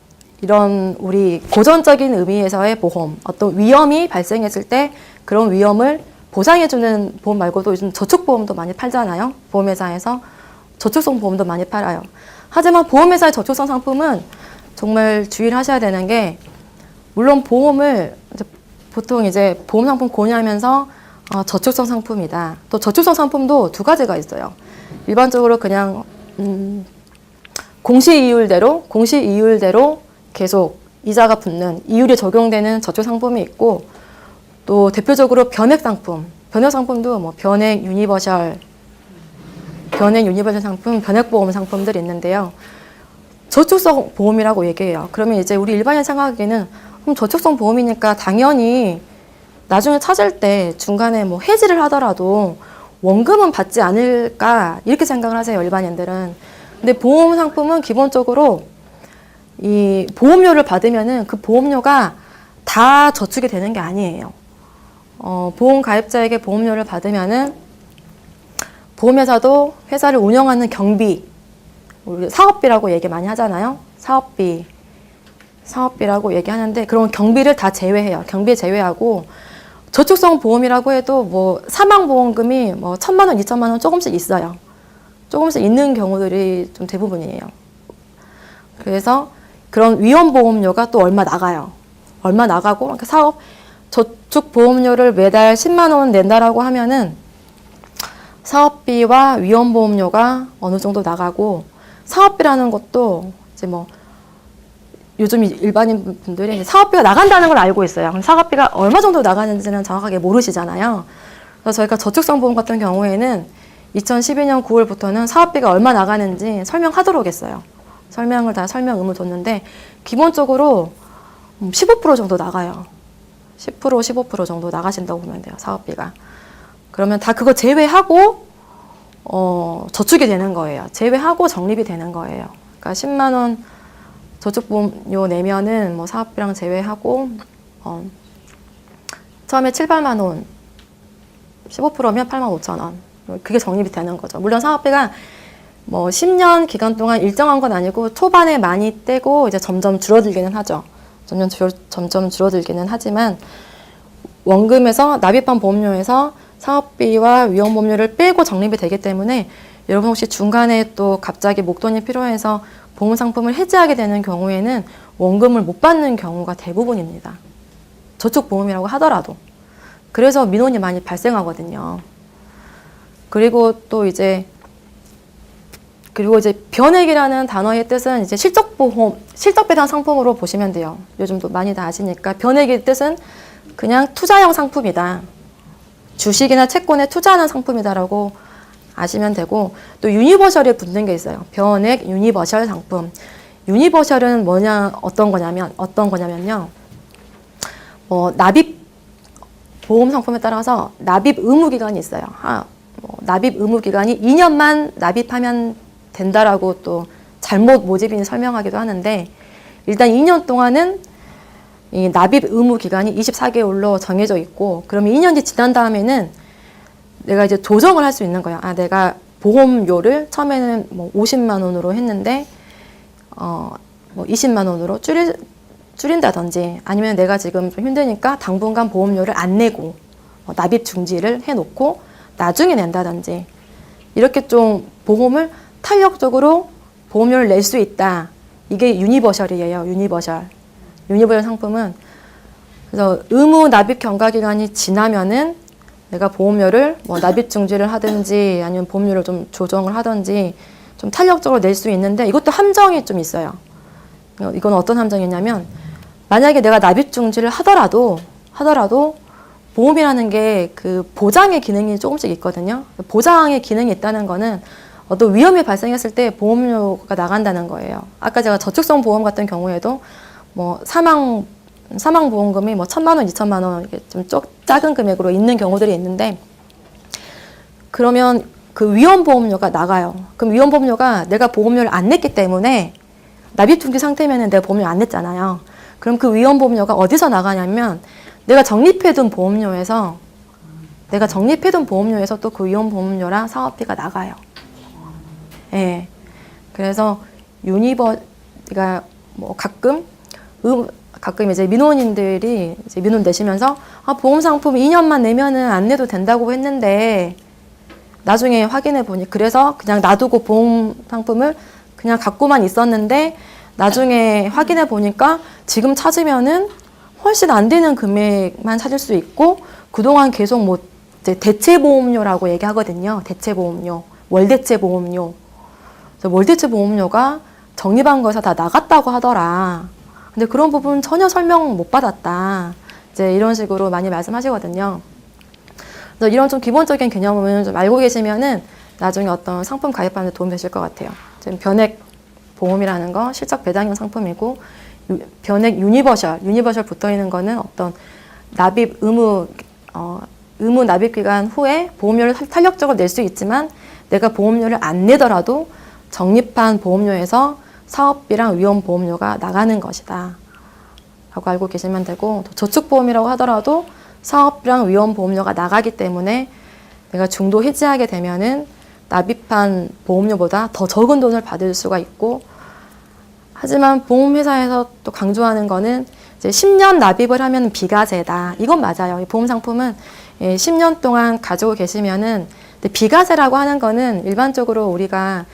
우리 고전적인 의미에서의 보험, 어떤 위험이 발생했을 때 그런 위험을 보상해주는 보험 말고도 요즘 저축보험도 많이 팔잖아요. 보험회사에서 저축성 보험도 많이 팔아요. 하지만 보험회사의 저축성 상품은 정말 주의를 하셔야 되는 게, 물론 보험을 보통 이제 보험 상품 권유하면서 저축성 상품이다. 또 저축성 상품도 두 가지가 있어요. 일반적으로 그냥 공시이율대로 계속 이자가 붙는 이율이 적용되는 저축 상품이 있고, 또 대표적으로 변액 상품도 뭐 변액 유니버셜 상품, 변액 보험 상품들이 있는데요. 저축성 보험이라고 얘기해요. 그러면 이제 우리 일반인 생각하기에는 그럼 저축성 보험이니까 당연히 나중에 찾을 때 중간에 뭐 해지를 하더라도 원금은 받지 않을까 이렇게 생각을 하세요, 일반인들은. 근데 보험 상품은 기본적으로 이 보험료를 받으면은 그 보험료가 다 저축이 되는 게 아니에요. 보험 가입자에게 보험료를 받으면은 보험회사도 회사를 운영하는 경비, 우리 사업비라고 얘기 많이 하잖아요. 사업비라고 얘기하는데 그런 경비를 다 제외해요. 경비 제외하고 저축성 보험이라고 해도 뭐 사망보험금이 뭐 1,000만 원, 2,000만 원 조금씩 있어요. 조금씩 있는 경우들이 좀 대부분이에요. 그래서 그런 위험보험료가 또 얼마 나가요. 얼마 나가고 사업 저축보험료를 매달 10만 원 낸다라고 하면은 사업비와 위험보험료가 어느 정도 나가고, 사업비라는 것도 이제 뭐 요즘 일반인 분들이 사업비가 나간다는 걸 알고 있어요. 그럼 사업비가 얼마 정도 나가는지는 정확하게 모르시잖아요. 그래서 저희가 저축성 보험 같은 경우에는 2012년 9월부터는 사업비가 얼마 나가는지 설명하도록 했어요. 설명 의무 줬는데 기본적으로 15% 정도 나가요. 10%, 15% 정도 나가신다고 보면 돼요, 사업비가. 그러면 다 그거 제외하고 저축이 되는 거예요. 제외하고 적립이 되는 거예요. 그러니까 10만 원 저축보험료 내면은 뭐 사업비랑 제외하고 처음에 7, 8만 원, 15%면 8만 5천 원. 그게 적립이 되는 거죠. 물론 사업비가 뭐 10년 기간 동안 일정한 건 아니고 초반에 많이 떼고 이제 점점 줄어들기는 하죠. 점점 줄어들기는 하지만 원금에서 납입한 보험료에서 사업비와 위험보험료를 빼고 적립이 되기 때문에 여러분 혹시 중간에 또 갑자기 목돈이 필요해서 보험 상품을 해지하게 되는 경우에는 원금을 못 받는 경우가 대부분입니다. 저축보험이라고 하더라도. 그래서 민원이 많이 발생하거든요. 그리고 이제 변액이라는 단어의 뜻은 이제 실적배당 상품으로 보시면 돼요. 요즘도 많이 다 아시니까. 변액의 뜻은 그냥 투자형 상품이다. 주식이나 채권에 투자하는 상품이다라고 아시면 되고, 또 유니버셜에 붙는 게 있어요. 변액 유니버셜 상품. 유니버셜은 어떤 거냐면요. 납입 보험 상품에 따라서 납입 의무 기간이 있어요. 납입 의무 기간이 2년만 납입하면 된다라고 또 잘못 모집인이 설명하기도 하는데, 일단 2년 동안은 이 납입 의무 기간이 24개월로 정해져 있고, 그러면 2년이 지난 다음에는 내가 이제 조정을 할 수 있는 거야. 내가 보험료를 처음에는 뭐 50만 원으로 했는데 뭐 20만 원으로 줄인다든지, 아니면 내가 지금 좀 힘드니까 당분간 보험료를 안 내고 납입 중지를 해놓고 나중에 낸다든지, 이렇게 좀 보험을 탄력적으로 보험료를 낼 수 있다. 이게 유니버셜이에요. 유니버셜 상품은. 그래서 의무 납입 경과 기간이 지나면은 내가 보험료를 뭐 납입 중지를 하든지 아니면 보험료를 좀 조정을 하든지 좀 탄력적으로 낼 수 있는데, 이것도 함정이 좀 있어요. 이건 어떤 함정이냐면, 만약에 내가 납입 중지를 하더라도 보험이라는 게 그 보장의 기능이 조금씩 있거든요. 보장의 기능이 있다는 거는 어떤 위험이 발생했을 때 보험료가 나간다는 거예요. 아까 제가 저축성 보험 같은 경우에도 뭐 사망 보험금이 뭐 1,000만 원, 2,000만 원 이게 좀 작은 금액으로 있는 경우들이 있는데, 그러면 그 위험보험료가 나가요. 그럼 위험보험료가 내가 보험료를 안 냈기 때문에 납입중지 상태면은 내가 보험료 안 냈잖아요. 그럼 그 위험보험료가 어디서 나가냐면 내가 적립해둔 보험료에서 또 그 위험보험료랑 사업비가 나가요. 예. 그래서 그러니까 뭐 가끔 이제 민원인들이 이제 민원 내시면서 보험 상품 2년만 내면은 안 내도 된다고 했는데 나중에 확인해 보니 그래서 그냥 놔두고 보험 상품을 그냥 갖고만 있었는데 나중에 확인해 보니까 지금 찾으면은 훨씬 안 되는 금액만 찾을 수 있고 그동안 계속 뭐 이제 대체보험료라고 얘기하거든요. 대체보험료, 월대체보험료. 월대체보험료가 적립한 거에서 다 나갔다고 하더라. 근데 그런 부분 전혀 설명 못 받았다. 이제 이런 식으로 많이 말씀하시거든요. 그래서 이런 좀 기본적인 개념을 좀 알고 계시면은 나중에 어떤 상품 가입하는 데 도움 되실 것 같아요. 지금 변액 보험이라는 거 실적 배당형 상품이고, 변액 유니버셜 붙어 있는 거는 어떤 납입 의무 납입 기간 후에 보험료를 탄력적으로 낼 수 있지만 내가 보험료를 안 내더라도 적립한 보험료에서 사업비랑 위험보험료가 나가는 것이다 라고 알고 계시면 되고, 저축보험이라고 하더라도 사업비랑 위험보험료가 나가기 때문에 내가 중도 해지하게 되면은 납입한 보험료보다 더 적은 돈을 받을 수가 있고, 하지만 보험회사에서 또 강조하는 거는 이제 10년 납입을 하면 비과세다. 이건 맞아요. 이 보험 상품은 10년 동안 가지고 계시면은, 근데 비과세라고 하는 거는 일반적으로 우리가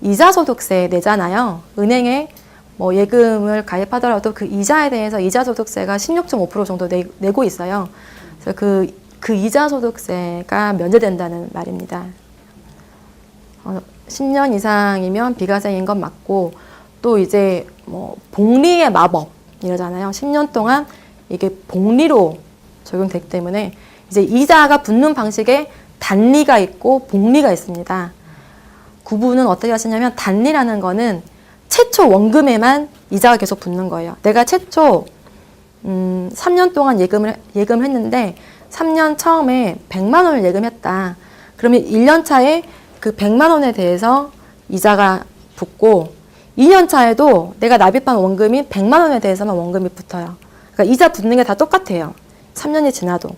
이자소득세 내잖아요. 은행에 뭐 예금을 가입하더라도 그 이자에 대해서 이자소득세가 16.5% 정도 내고 있어요. 그래서 그 이자소득세가 면제된다는 말입니다. 10년 이상이면 비과세인 건 맞고, 또 이제 뭐 복리의 마법 이러잖아요. 10년 동안 이게 복리로 적용되기 때문에 이제 이자가 붙는 방식에 단리가 있고 복리가 있습니다. 구분은 어떻게 하시냐면, 단리라는 거는 최초 원금에만 이자가 계속 붙는 거예요. 내가 최초 3년 동안 예금을 했는데 3년 처음에 100만 원을 예금했다. 그러면 1년 차에 그 100만 원에 대해서 이자가 붙고, 2년 차에도 내가 납입한 원금이 100만 원에 대해서만 원금이 붙어요. 그러니까 이자 붙는 게 다 똑같아요. 3년이 지나도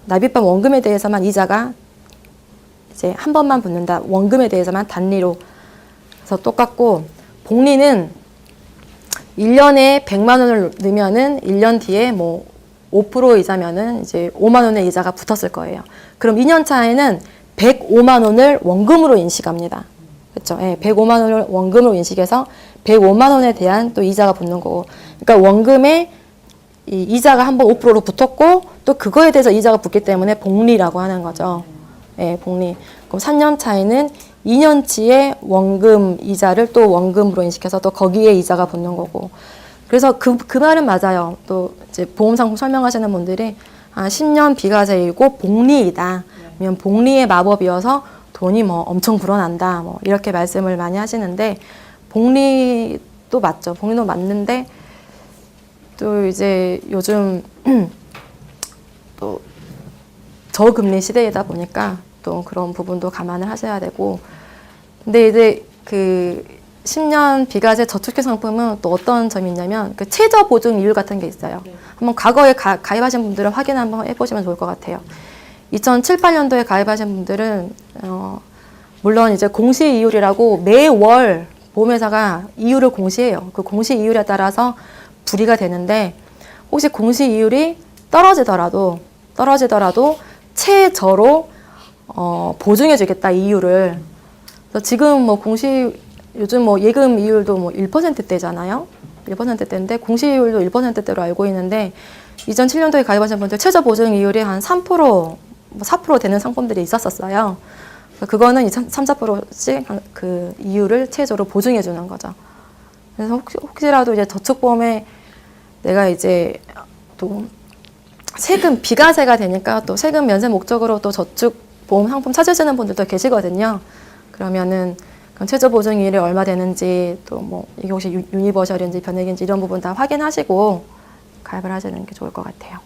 납입한 원금에 대해서만 이자가 이제 한 번만 붙는다. 원금에 대해서만 단리로 해서 똑같고, 복리는 1년에 100만 원을 넣으면은 1년 뒤에 뭐 5% 이자면은 이제 5만 원의 이자가 붙었을 거예요. 그럼 2년 차에는 105만 원을 원금으로 인식합니다. 그렇죠? 예, 105만 원을 원금으로 인식해서 105만 원에 대한 또 이자가 붙는 거고, 그러니까 원금에 이 이자가 한번 5%로 붙었고 또 그거에 대해서 이자가 붙기 때문에 복리라고 하는 거죠. 예, 복리. 그럼 3년 차에는 2년치의 원금 이자를 또 원금으로 인식해서 또 거기에 이자가 붙는 거고. 그래서 그 말은 맞아요. 또 이제 보험 상품 설명하시는 분들이 10년 비과세이고 복리이다. 아니면 복리의 마법이어서 돈이 뭐 엄청 불어난다. 뭐 이렇게 말씀을 많이 하시는데, 복리도 맞죠. 복리도 맞는데 또 이제 요즘 또 저금리 시대이다 보니까 또 그런 부분도 감안을 하셔야 되고, 근데 이제 그 10년 비과세 저축형 상품은 또 어떤 점이 있냐면 그 최저 보증 이율 같은 게 있어요. 한번 과거에 가입하신 분들은 확인 한번 해보시면 좋을 것 같아요. 2007, 8년도에 가입하신 분들은 물론 이제 공시 이율이라고 매월 보험회사가 이율을 공시해요. 그 공시 이율에 따라서 불이가 되는데, 혹시 공시 이율이 떨어지더라도 최저로 보증해 주겠다, 이율을. 그래서 지금 뭐 요즘 뭐 예금 이율도 뭐 1%대잖아요. 1%대인데 공시 이율도 1%대로 알고 있는데, 2007년도에 가입하신 분들 최저 보증 이율이 한 3%, 4% 되는 상품들이 있었어요. 그거는 3, 4%씩 그 이율을 최저로 보증해 주는 거죠. 그래서 혹시라도 이제 저축보험에 내가 이제 또 세금 비과세가 되니까 또 세금 면세 목적으로 또 저축 보험 상품 찾으시는 분들도 계시거든요. 그러면은 최저 보증일이 얼마 되는지 또 뭐 이게 혹시 유니버셜인지 변액인지 이런 부분 다 확인하시고 가입을 하시는 게 좋을 것 같아요.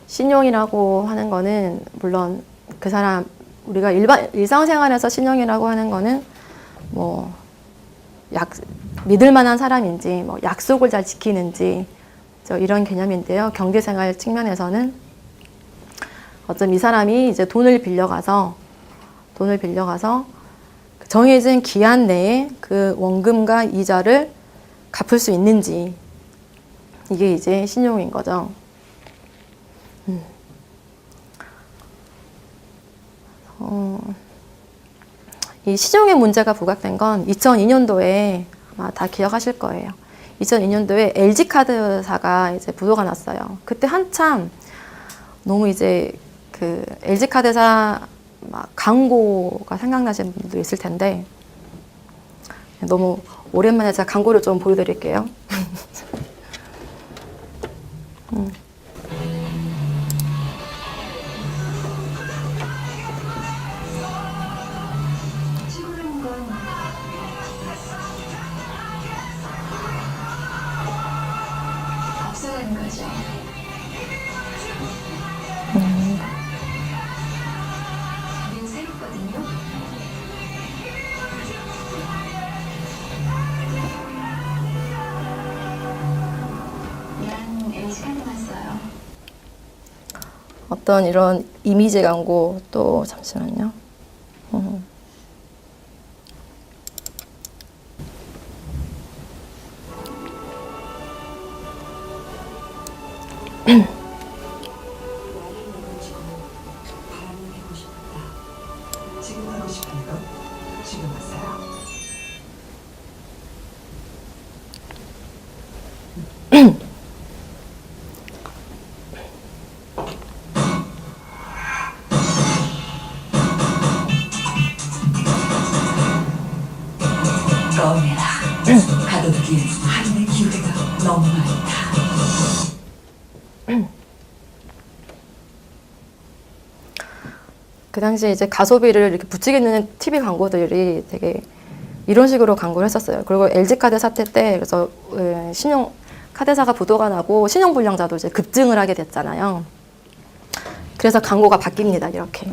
신용이라고 하는 거는 물론 그 사람 우리가 일상생활에서 신용이라고 하는 거는 뭐 믿을 만한 사람인지 뭐 약속을 잘 지키는지 이런 개념인데요. 경제생활 측면에서는 어쩜 이 사람이 이제 돈을 빌려가서 정해진 기한 내에 그 원금과 이자를 갚을 수 있는지 이게 이제 신용인 거죠. 이 신용의 문제가 부각된 건 2002년도에 아마 다 기억하실 거예요. 2002년도에 LG카드사가 이제 부도가 났어요. 그때 한참 너무 이제 그 LG카드사 막 광고가 생각나시는 분도 있을 텐데 너무 오랜만에 제가 광고를 좀 보여드릴게요. 앞서가는 거죠. 우린 새롭거든요. 난 LG카드 왔어요. 어떤 이런 이미지 광고 또 잠시만요. 지금 하고 싶은 거 지금 하세요. 꺼내라. 가둬두기엔 할인의 기회가 너무 많다. 그 당시 이제 가소비를 이렇게 부추기는 TV 광고들이 되게 이런 식으로 광고를 했었어요. 그리고 LG카드 사태 때 그래서 신용 카드사가 부도가 나고 신용불량자도 이제 급증을 하게 됐잖아요. 그래서 광고가 바뀝니다. 이렇게.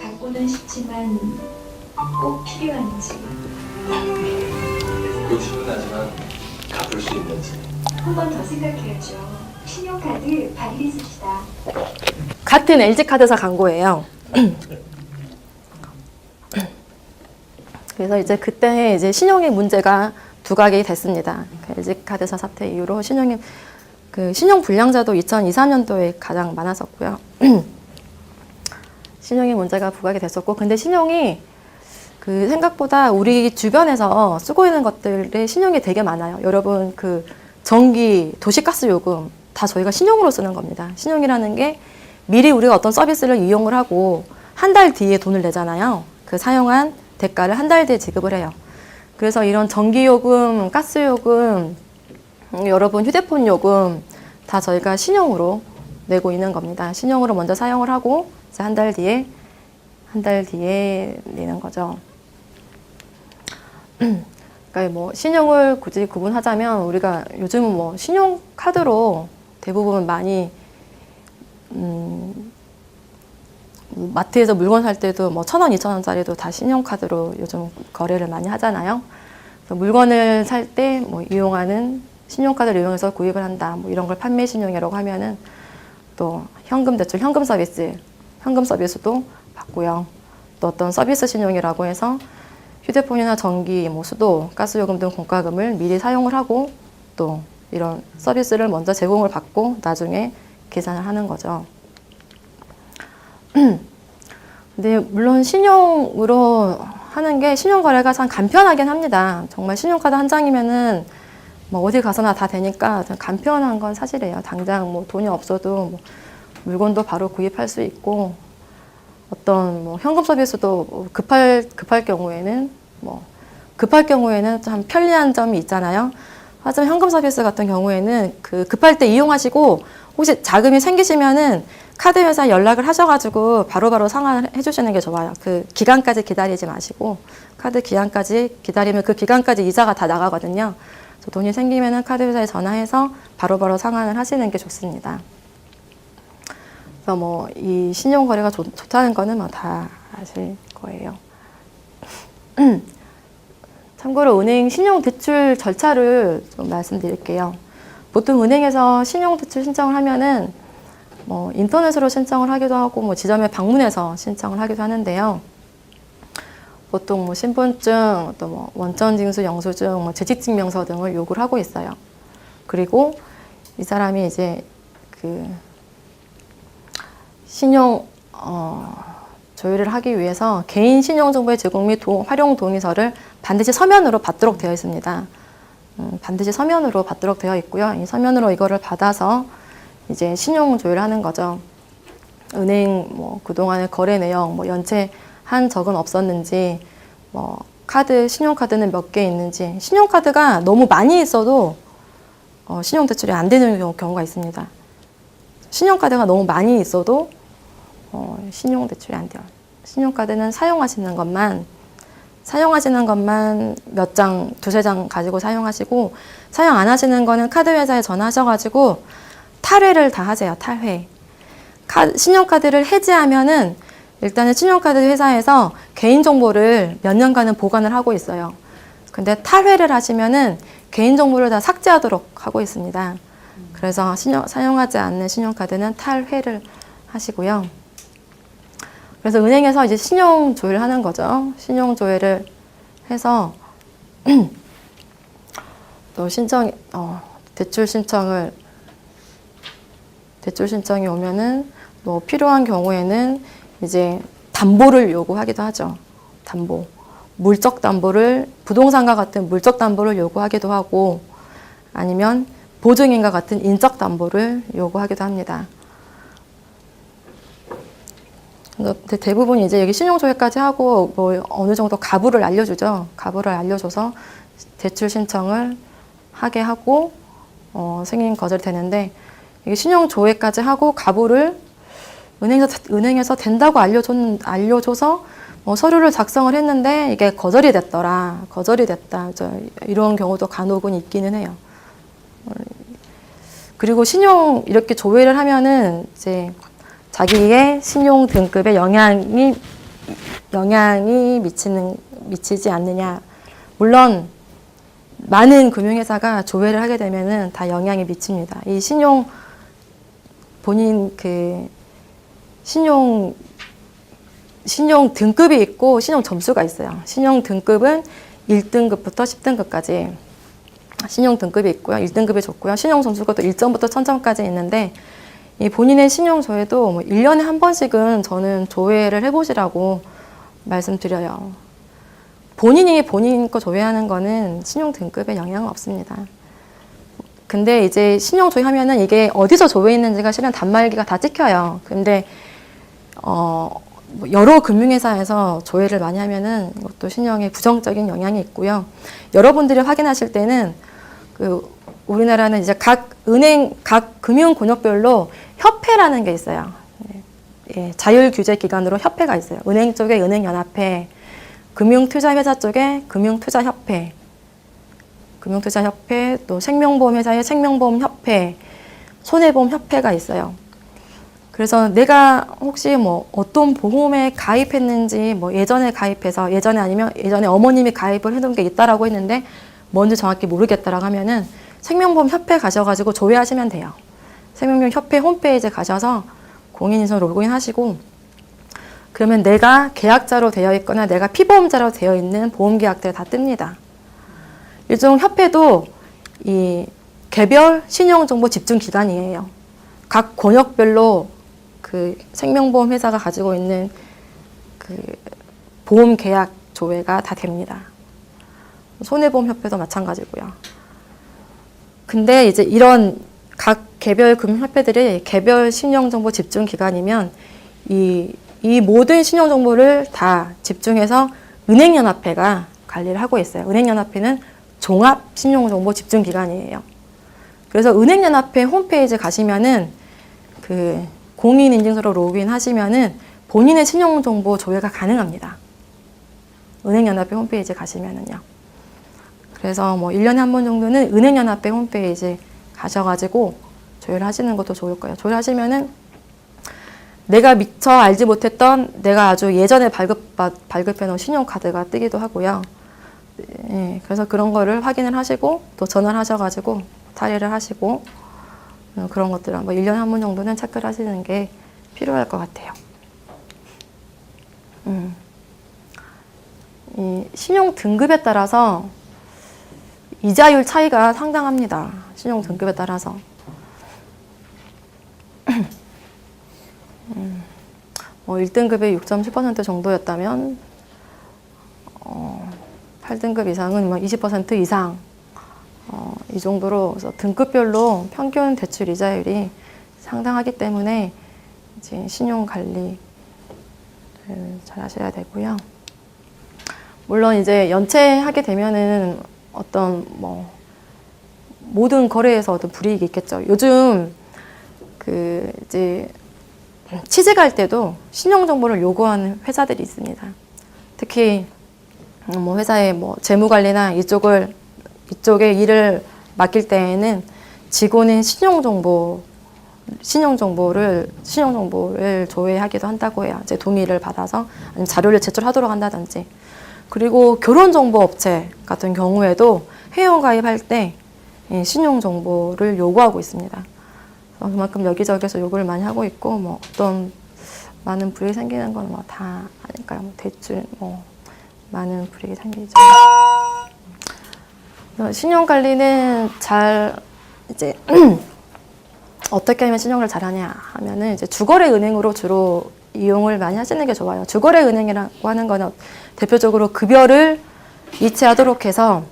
갖고는 싶지만 꼭 필요한지 욕심은 나지만 갚을 수 있는지. 한 번 더 생각해야죠. 신용카드 발리 있으시다. 같은 LG카드사 광고예요. 그래서 이제 그때 이제 신용의 문제가 부각이 됐습니다. 그 LG카드사 사태 이후로 신용 불량자도 2023년도에 가장 많았었고요. 신용의 문제가 부각이 됐었고, 근데 신용이 그 생각보다 우리 주변에서 쓰고 있는 것들의 신용이 되게 많아요. 여러분 그 전기, 도시가스 요금 다 저희가 신용으로 쓰는 겁니다. 신용이라는 게 미리 우리가 어떤 서비스를 이용을 하고 한 달 뒤에 돈을 내잖아요. 그 사용한 대가를 한 달 뒤에 지급을 해요. 그래서 이런 전기요금, 가스요금, 여러분 휴대폰 요금 다 저희가 신용으로 내고 있는 겁니다. 신용으로 먼저 사용을 하고 이제 한 달 뒤에 내는 거죠. 그러니까 뭐 신용을 굳이 구분하자면 우리가 요즘은 뭐 신용카드로 대부분 많이 마트에서 물건 살 때도 뭐 1,000원, 2,000원짜리도 다 신용카드로 요즘 거래를 많이 하잖아요. 그래서 물건을 살 때 뭐 이용하는 신용카드를 이용해서 구입을 한다. 뭐 이런 걸 판매 신용이라고 하면은 또 현금 대출, 현금 서비스도 받고요. 또 어떤 서비스 신용이라고 해서 휴대폰이나 전기, 뭐 수도, 가스요금 등 공과금을 미리 사용을 하고 또 이런 서비스를 먼저 제공을 받고 나중에 계산을 하는 거죠. 근데 물론 신용으로 하는 게 신용거래가 참 간편하긴 합니다. 정말 신용카드 한 장이면은 뭐 어디 가서나 다 되니까 간편한 건 사실이에요. 당장 뭐 돈이 없어도 뭐 물건도 바로 구입할 수 있고 어떤 뭐 현금 서비스도 급할 경우에는 참 편리한 점이 있잖아요. 하지만 현금 서비스 같은 경우에는 그 급할 때 이용하시고 혹시 자금이 생기시면은 카드 회사에 연락을 하셔가지고 바로바로 상환을 해주시는 게 좋아요. 그 기간까지 기다리지 마시고 카드 기간까지 기다리면 그 기간까지 이자가 다 나가거든요. 그래서 돈이 생기면은 카드 회사에 전화해서 바로바로 상환을 하시는 게 좋습니다. 그래서 뭐 이 신용 거래가 좋다는 거는 뭐 다 아실 거예요. 참고로 은행 신용 대출 절차를 좀 말씀드릴게요. 보통 은행에서 신용 대출 신청을 하면은 뭐 인터넷으로 신청을 하기도 하고 뭐 지점에 방문해서 신청을 하기도 하는데요. 보통 뭐 신분증, 또 뭐 원천징수 영수증, 뭐 재직증명서 등을 요구를 하고 있어요. 그리고 이 사람이 이제 그 신용 조회를 하기 위해서 개인 신용정보의 제공 및 활용 동의서를 반드시 서면으로 받도록 되어 있습니다. 반드시 서면으로 받도록 되어 있고요. 이 서면으로 이거를 받아서 이제 신용 조회를 하는 거죠. 은행 뭐 그동안의 거래 내용, 뭐 연체한 적은 없었는지, 뭐 신용카드는 몇 개 있는지. 신용카드가 너무 많이 있어도 신용대출이 안 되는 경우가 있습니다. 신용카드가 너무 많이 있어도 신용대출이 안 돼요. 신용카드는 사용하시는 것만 몇 장, 두세 장 가지고 사용하시고, 사용 안 하시는 거는 카드 회사에 전화하셔가지고 탈회를 다 하세요. 탈회. 신용카드를 해지하면은 일단은 신용카드 회사에서 개인정보를 몇 년간은 보관을 하고 있어요. 근데 탈회를 하시면은 개인정보를 다 삭제하도록 하고 있습니다. 그래서 사용하지 않는 신용카드는 탈회를 하시고요. 그래서 은행에서 이제 신용 조회를 하는 거죠. 신용 조회를 해서 또 대출 신청이 오면은 뭐 필요한 경우에는 이제 담보를 요구하기도 하죠. 담보. 물적 담보를, 부동산과 같은 물적 담보를 요구하기도 하고, 아니면 보증인과 같은 인적 담보를 요구하기도 합니다. 근데 대부분 이제 여기 신용조회까지 하고 뭐 어느 정도 가부를 알려주죠. 가부를 알려줘서 대출 신청을 하게 하고 승인 거절이 되는데, 이게 신용조회까지 하고 가부를 은행에서 된다고 알려줘서 뭐 서류를 작성을 했는데 이게 거절이 됐다. 이런 경우도 간혹은 있기는 해요. 그리고 이렇게 조회를 하면은 이제 자기의 신용 등급에 영향이 미치지 않느냐. 물론 많은 금융회사가 조회를 하게 되면은 다 영향이 미칩니다. 이 본인 신용 등급이 있고 신용 점수가 있어요. 신용 등급은 1등급부터 10등급까지 신용 등급이 있고요. 1등급이 좋고요. 신용 점수가 또 1점부터 1000점까지 있는데, 이 본인의 신용 조회도 뭐 1년에 한 번씩은 저는 조회를 해보시라고 말씀드려요. 본인이 본인 거 조회하는 거는 신용 등급에 영향은 없습니다. 근데 이제 신용 조회하면은 이게 어디서 조회했는지가 실은 단말기가 다 찍혀요. 근데 여러 금융회사에서 조회를 많이 하면은 이것도 신용에 부정적인 영향이 있고요. 여러분들이 확인하실 때는 우리나라는 이제 각 금융권역별로 협회라는 게 있어요. 예, 자율규제기관으로 협회가 있어요. 은행 쪽에 은행연합회, 금융투자회사 쪽에 금융투자협회, 또 생명보험회사에 생명보험협회, 손해보험협회가 있어요. 그래서 내가 혹시 뭐 어떤 보험에 가입했는지, 뭐 예전에 어머님이 가입을 해놓은 게 있다라고 했는데 뭔지 정확히 모르겠다라고 하면은 생명보험협회 가셔가지고 조회하시면 돼요. 생명보험협회 홈페이지에 가셔서 공인인증 로그인 하시고, 그러면 내가 계약자로 되어 있거나 내가 피보험자로 되어 있는 보험계약들이 다 뜹니다. 일종 협회도 이 개별 신용정보 집중기관이에요. 각 권역별로 그 생명보험 회사가 가지고 있는 그 보험 계약 조회가 다 됩니다. 손해보험협회도 마찬가지고요. 근데 이제 이런 각 개별 금융협회들이 개별 신용정보 집중기관이면 이 이 모든 신용 정보를 다 집중해서 은행연합회가 관리를 하고 있어요. 은행연합회는 종합신용정보집중기관이에요. 그래서 은행연합회 홈페이지 가시면은 그 공인인증서로 로그인하시면은 본인의 신용정보 조회가 가능합니다. 은행연합회 홈페이지 가시면은요. 그래서 뭐 1년에 한 번 정도는 은행연합회 홈페이지 가셔가지고 조회를 하시는 것도 좋을 거예요. 조회를 하시면은 내가 미처 알지 못했던 내가 아주 예전에 발급해 놓은 신용카드가 뜨기도 하고요. 예, 그래서 그런 거를 확인을 하시고 또 전화를 하셔가지고 탈의를 하시고 그런 것들을 뭐 1년에 한 번 정도는 체크를 하시는 게 필요할 것 같아요. 이 신용 등급에 따라서 이자율 차이가 상당합니다. 신용 등급에 따라서. 뭐 1등급이 6.10% 정도였다면 8등급 이상은 뭐 20% 이상 이 정도로 그래서 등급별로 평균 대출 이자율이 상당하기 때문에 이제 신용 관리를 잘 하셔야 되고요. 물론 이제 연체하게 되면은 어떤 뭐 모든 거래에서 어떤 불이익이 있겠죠. 요즘 그 이제 취직할 때도 신용 정보를 요구하는 회사들이 있습니다. 특히 뭐 회사의 뭐 재무 관리나 이쪽에 일을 맡길 때에는 직원의 신용 정보를 조회하기도 한다고 해요. 이제 동의를 받아서 아니면 자료를 제출하도록 한다든지. 그리고 결혼정보업체 같은 경우에도 회원가입할 때 신용 정보를 요구하고 있습니다. 그만큼 여기저기서 요구를 많이 하고 있고 뭐 어떤 많은 불이익이 생기는 건 뭐 다 아닐까요? 뭐 대출 뭐 많은 불이익이 생기죠. 신용 관리는 잘 이제 어떻게 하면 신용을 잘하냐 하면은 이제 주거래 은행으로 주로 이용을 많이 하시는 게 좋아요. 주거래 은행이라고 하는 거는 대표적으로 급여를 이체하도록 해서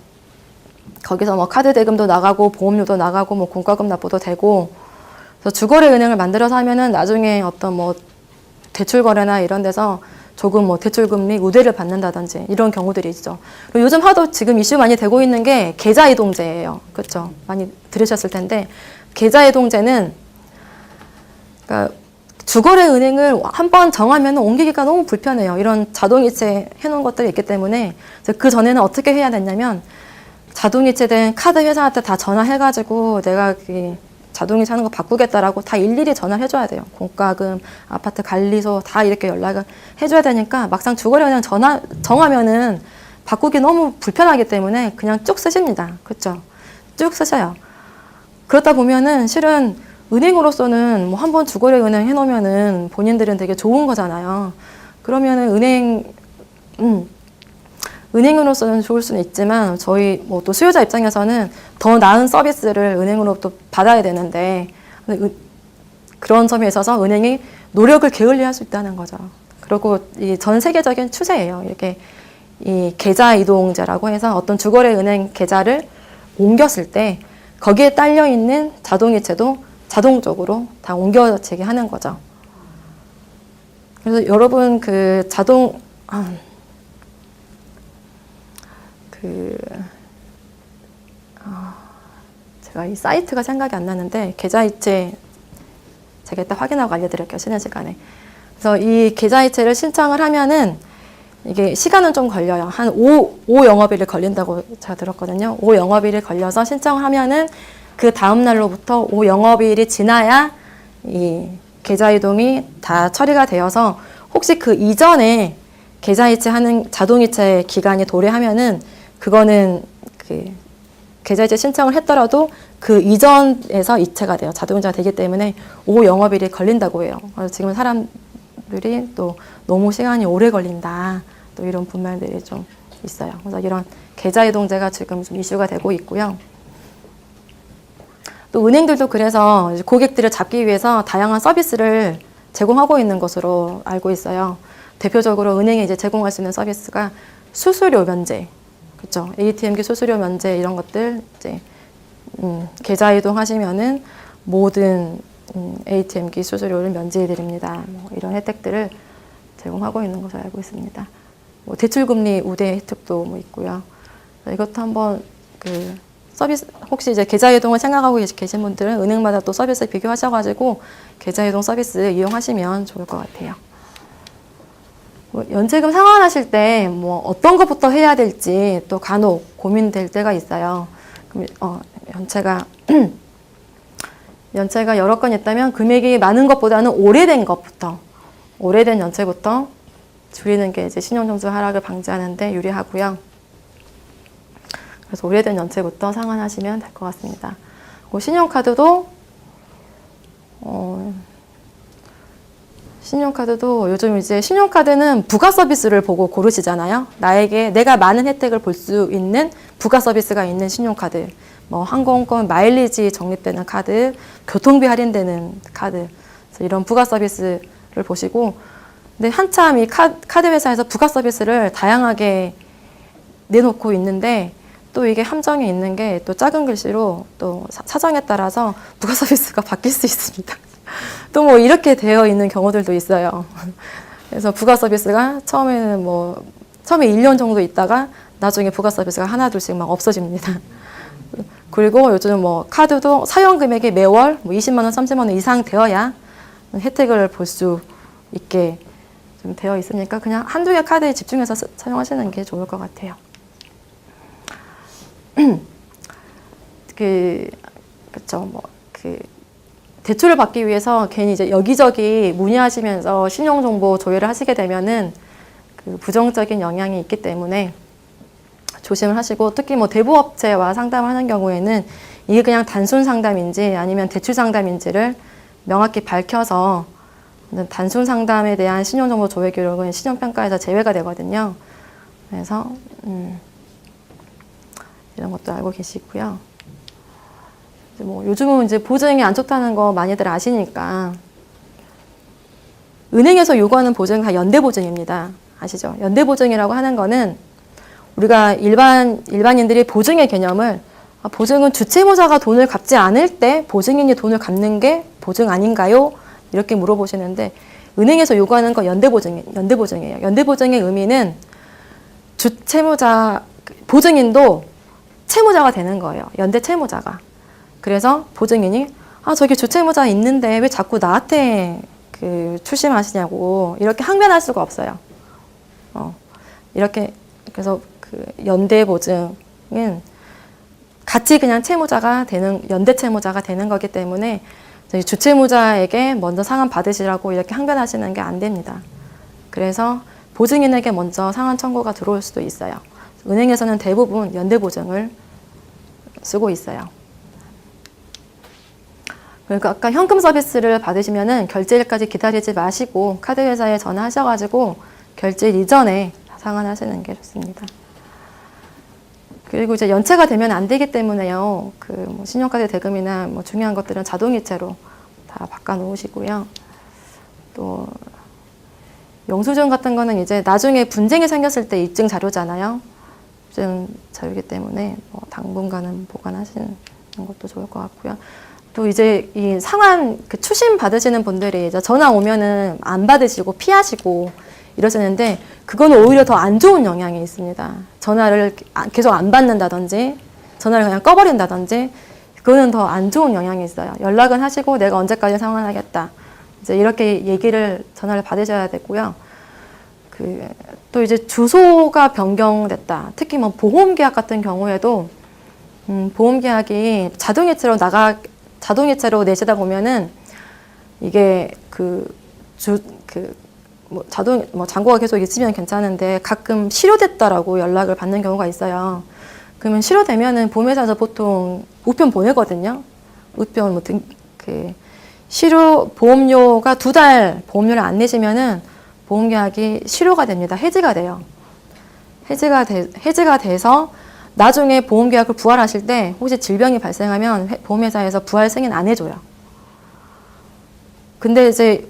거기서 뭐 카드 대금도 나가고 보험료도 나가고 뭐 공과금 납부도 되고 그래서 주거래 은행을 만들어서 하면은 나중에 어떤 뭐 대출 거래나 이런 데서 조금 뭐 대출 금리 우대를 받는다든지 이런 경우들이 있죠. 그리고 요즘 하도 지금 이슈 많이 되고 있는 게 계좌 이동제예요. 그렇죠? 많이 들으셨을 텐데 계좌 이동제는 그러니까 주거래 은행을 한번 정하면 옮기기가 너무 불편해요. 이런 자동이체 해놓은 것들이 있기 때문에 그 전에는 어떻게 해야 됐냐면 자동이체된 카드 회사한테 다 전화해가지고 내가 자동이체 하는 거 바꾸겠다라고 다 일일이 전화를 해줘야 돼요. 공과금, 아파트 관리소 다 이렇게 연락을 해줘야 되니까 막상 주거래 은행 정하면은 바꾸기 너무 불편하기 때문에 그냥 쭉 쓰십니다. 그렇죠? 쭉 쓰셔요. 그렇다 보면은 실은 은행으로서는 뭐 한번 주거래 은행 해놓으면은 본인들은 되게 좋은 거잖아요. 그러면은 은행으로서는 좋을 수는 있지만 저희 뭐 또 수요자 입장에서는 더 나은 서비스를 은행으로부터 받아야 되는데 그런 점에 있어서 은행이 노력을 게을리할 수 있다는 거죠. 그리고 이 전 세계적인 추세예요. 이렇게 이 계좌 이동제라고 해서 어떤 주거래 은행 계좌를 옮겼을 때 거기에 딸려 있는 자동이체도 자동적으로 다 옮겨지게 하는 거죠. 그래서 여러분 제가 이 사이트가 생각이 안 나는데 계좌이체 제가 이따 확인하고 알려드릴게요. 쉬는 시간에. 그래서 이 계좌이체를 신청을 하면은 이게 시간은 좀 걸려요. 한 5 영업일이 걸린다고 제가 들었거든요. 5 영업일이 걸려서 신청을 하면은 그 다음 날로부터 5 영업일이 지나야 이 계좌 이동이 다 처리가 되어서 혹시 그 이전에 계좌이체 하는 자동이체 기간이 도래하면은 그거는 계좌이체 신청을 했더라도 그 이전에서 이체가 돼요. 자동이체가 되기 때문에 5 영업일이 걸린다고 해요. 그래서 지금 사람들이 또 너무 시간이 오래 걸린다. 또 이런 분말들이 좀 있어요. 그래서 이런 계좌 이동제가 지금 좀 이슈가 되고 있고요. 또 은행들도 그래서 고객들을 잡기 위해서 다양한 서비스를 제공하고 있는 것으로 알고 있어요. 대표적으로 은행에 이제 제공할 수 있는 서비스가 수수료 면제, 그렇죠? ATM기 수수료 면제 이런 것들 이제 계좌 이동하시면은 모든 ATM기 수수료를 면제해 드립니다. 뭐 이런 혜택들을 제공하고 있는 것으로 알고 있습니다. 뭐 대출금리 우대 혜택도 뭐 있고요. 이것도 한번 그 서비스 혹시 이제 계좌이동을 생각하고 계신 분들은 은행마다 또 서비스 비교하셔가지고 계좌이동 서비스 이용하시면 좋을 것 같아요. 뭐 연체금 상환하실 때 뭐 어떤 것부터 해야 될지 또 간혹 고민될 때가 있어요. 그럼 연체가 여러 건 있다면 금액이 많은 것보다는 오래된 연체부터 줄이는 게 이제 신용점수 하락을 방지하는데 유리하고요. 그래서 오래된 연체부터 상환하시면 될 것 같습니다. 신용카드도 요즘 이제 신용카드는 부가 서비스를 보고 고르시잖아요. 내가 많은 혜택을 볼 수 있는 부가 서비스가 있는 신용카드, 뭐 항공권 마일리지 적립되는 카드, 교통비 할인되는 카드, 그래서 이런 부가 서비스를 보시고, 근데 한참 이 카드 회사에서 부가 서비스를 다양하게 내놓고 있는데 또 이게 함정이 있는 게 또 작은 글씨로 또 사정에 따라서 부가 서비스가 바뀔 수 있습니다. 또 뭐 이렇게 되어 있는 경우들도 있어요. 그래서 부가 서비스가 처음에 1년 정도 있다가 나중에 부가 서비스가 하나 둘씩 막 없어집니다. 그리고 요즘 뭐 카드도 사용 금액이 매월 뭐 20만 원, 30만 원 이상 되어야 혜택을 볼 수 있게 좀 되어 있으니까 그냥 한두 개 카드에 집중해서 사용하시는 게 좋을 것 같아요. 대출을 받기 위해서 괜히 이제 여기저기 문의하시면서 신용정보 조회를 하시게 되면은 그 부정적인 영향이 있기 때문에 조심을 하시고, 특히 뭐 대부업체와 상담을 하는 경우에는 이게 그냥 단순 상담인지 아니면 대출 상담인지를 명확히 밝혀서, 단순 상담에 대한 신용정보 조회 기록은 신용평가에서 제외가 되거든요. 그래서 이런 것도 알고 계시고요. 뭐 요즘은 이제 보증이 안 좋다는 거 많이들 아시니까 은행에서 요구하는 보증은 다 연대보증입니다. 아시죠? 연대보증이라고 하는 거는 우리가 일반인들이 보증의 개념을 보증은 주채무자가 돈을 갚지 않을 때 보증인이 돈을 갚는 게 보증 아닌가요? 이렇게 물어보시는데 은행에서 요구하는 건 연대보증이에요. 연대보증의 의미는 보증인도 채무자가 되는 거예요. 연대 채무자가. 그래서 보증인이 저기 주채무자 있는데 왜 자꾸 나한테 출심하시냐고 이렇게 항변할 수가 없어요. 이렇게 그래서 연대 보증은 같이 그냥 연대 채무자가 되는 거기 때문에 주채무자에게 먼저 상환 받으시라고 이렇게 항변하시는 게 안 됩니다. 그래서 보증인에게 먼저 상환 청구가 들어올 수도 있어요. 은행에서는 대부분 연대 보증을 쓰고 있어요. 그러니까 아까 현금 서비스를 받으시면은 결제일까지 기다리지 마시고 카드 회사에 전화하셔가지고 결제일 이전에 상환하시는 게 좋습니다. 그리고 이제 연체가 되면 안 되기 때문에요. 뭐 신용카드 대금이나 뭐 중요한 것들은 자동이체로 다 바꿔 놓으시고요. 또 영수증 같은 거는 이제 나중에 분쟁이 생겼을 때 입증 자료잖아요. 입증 자료이기 때문에 뭐 당분간은 보관하시는 것도 좋을 것 같고요. 또 이제 이 상환 추심 받으시는 분들이 이제 전화 오면은 안 받으시고 피하시고 이러시는데 그건 오히려 더 안 좋은 영향이 있습니다. 전화를 계속 안 받는다든지 전화를 그냥 꺼버린다든지 그거는 더 안 좋은 영향이 있어요. 연락은 하시고 내가 언제까지 상환하겠다. 이제 이렇게 전화를 받으셔야 되고요. 또 이제 주소가 변경됐다. 특히 뭐 보험계약 같은 경우에도 보험계약이 자동이체로 내시다 보면은 이게 잔고가 계속 있으면 괜찮은데 가끔 실효됐다라고 연락을 받는 경우가 있어요. 그러면 실효되면은 보험회사에서 보통 우편 보내거든요. 우편 보험료가 2달 보험료를 안 내시면은 보험계약이 실효가 됩니다. 해지가 돼요. 해지가 돼서 나중에 보험계약을 부활하실 때 혹시 질병이 발생하면 보험회사에서 부활 승인 안 해줘요. 근데 이제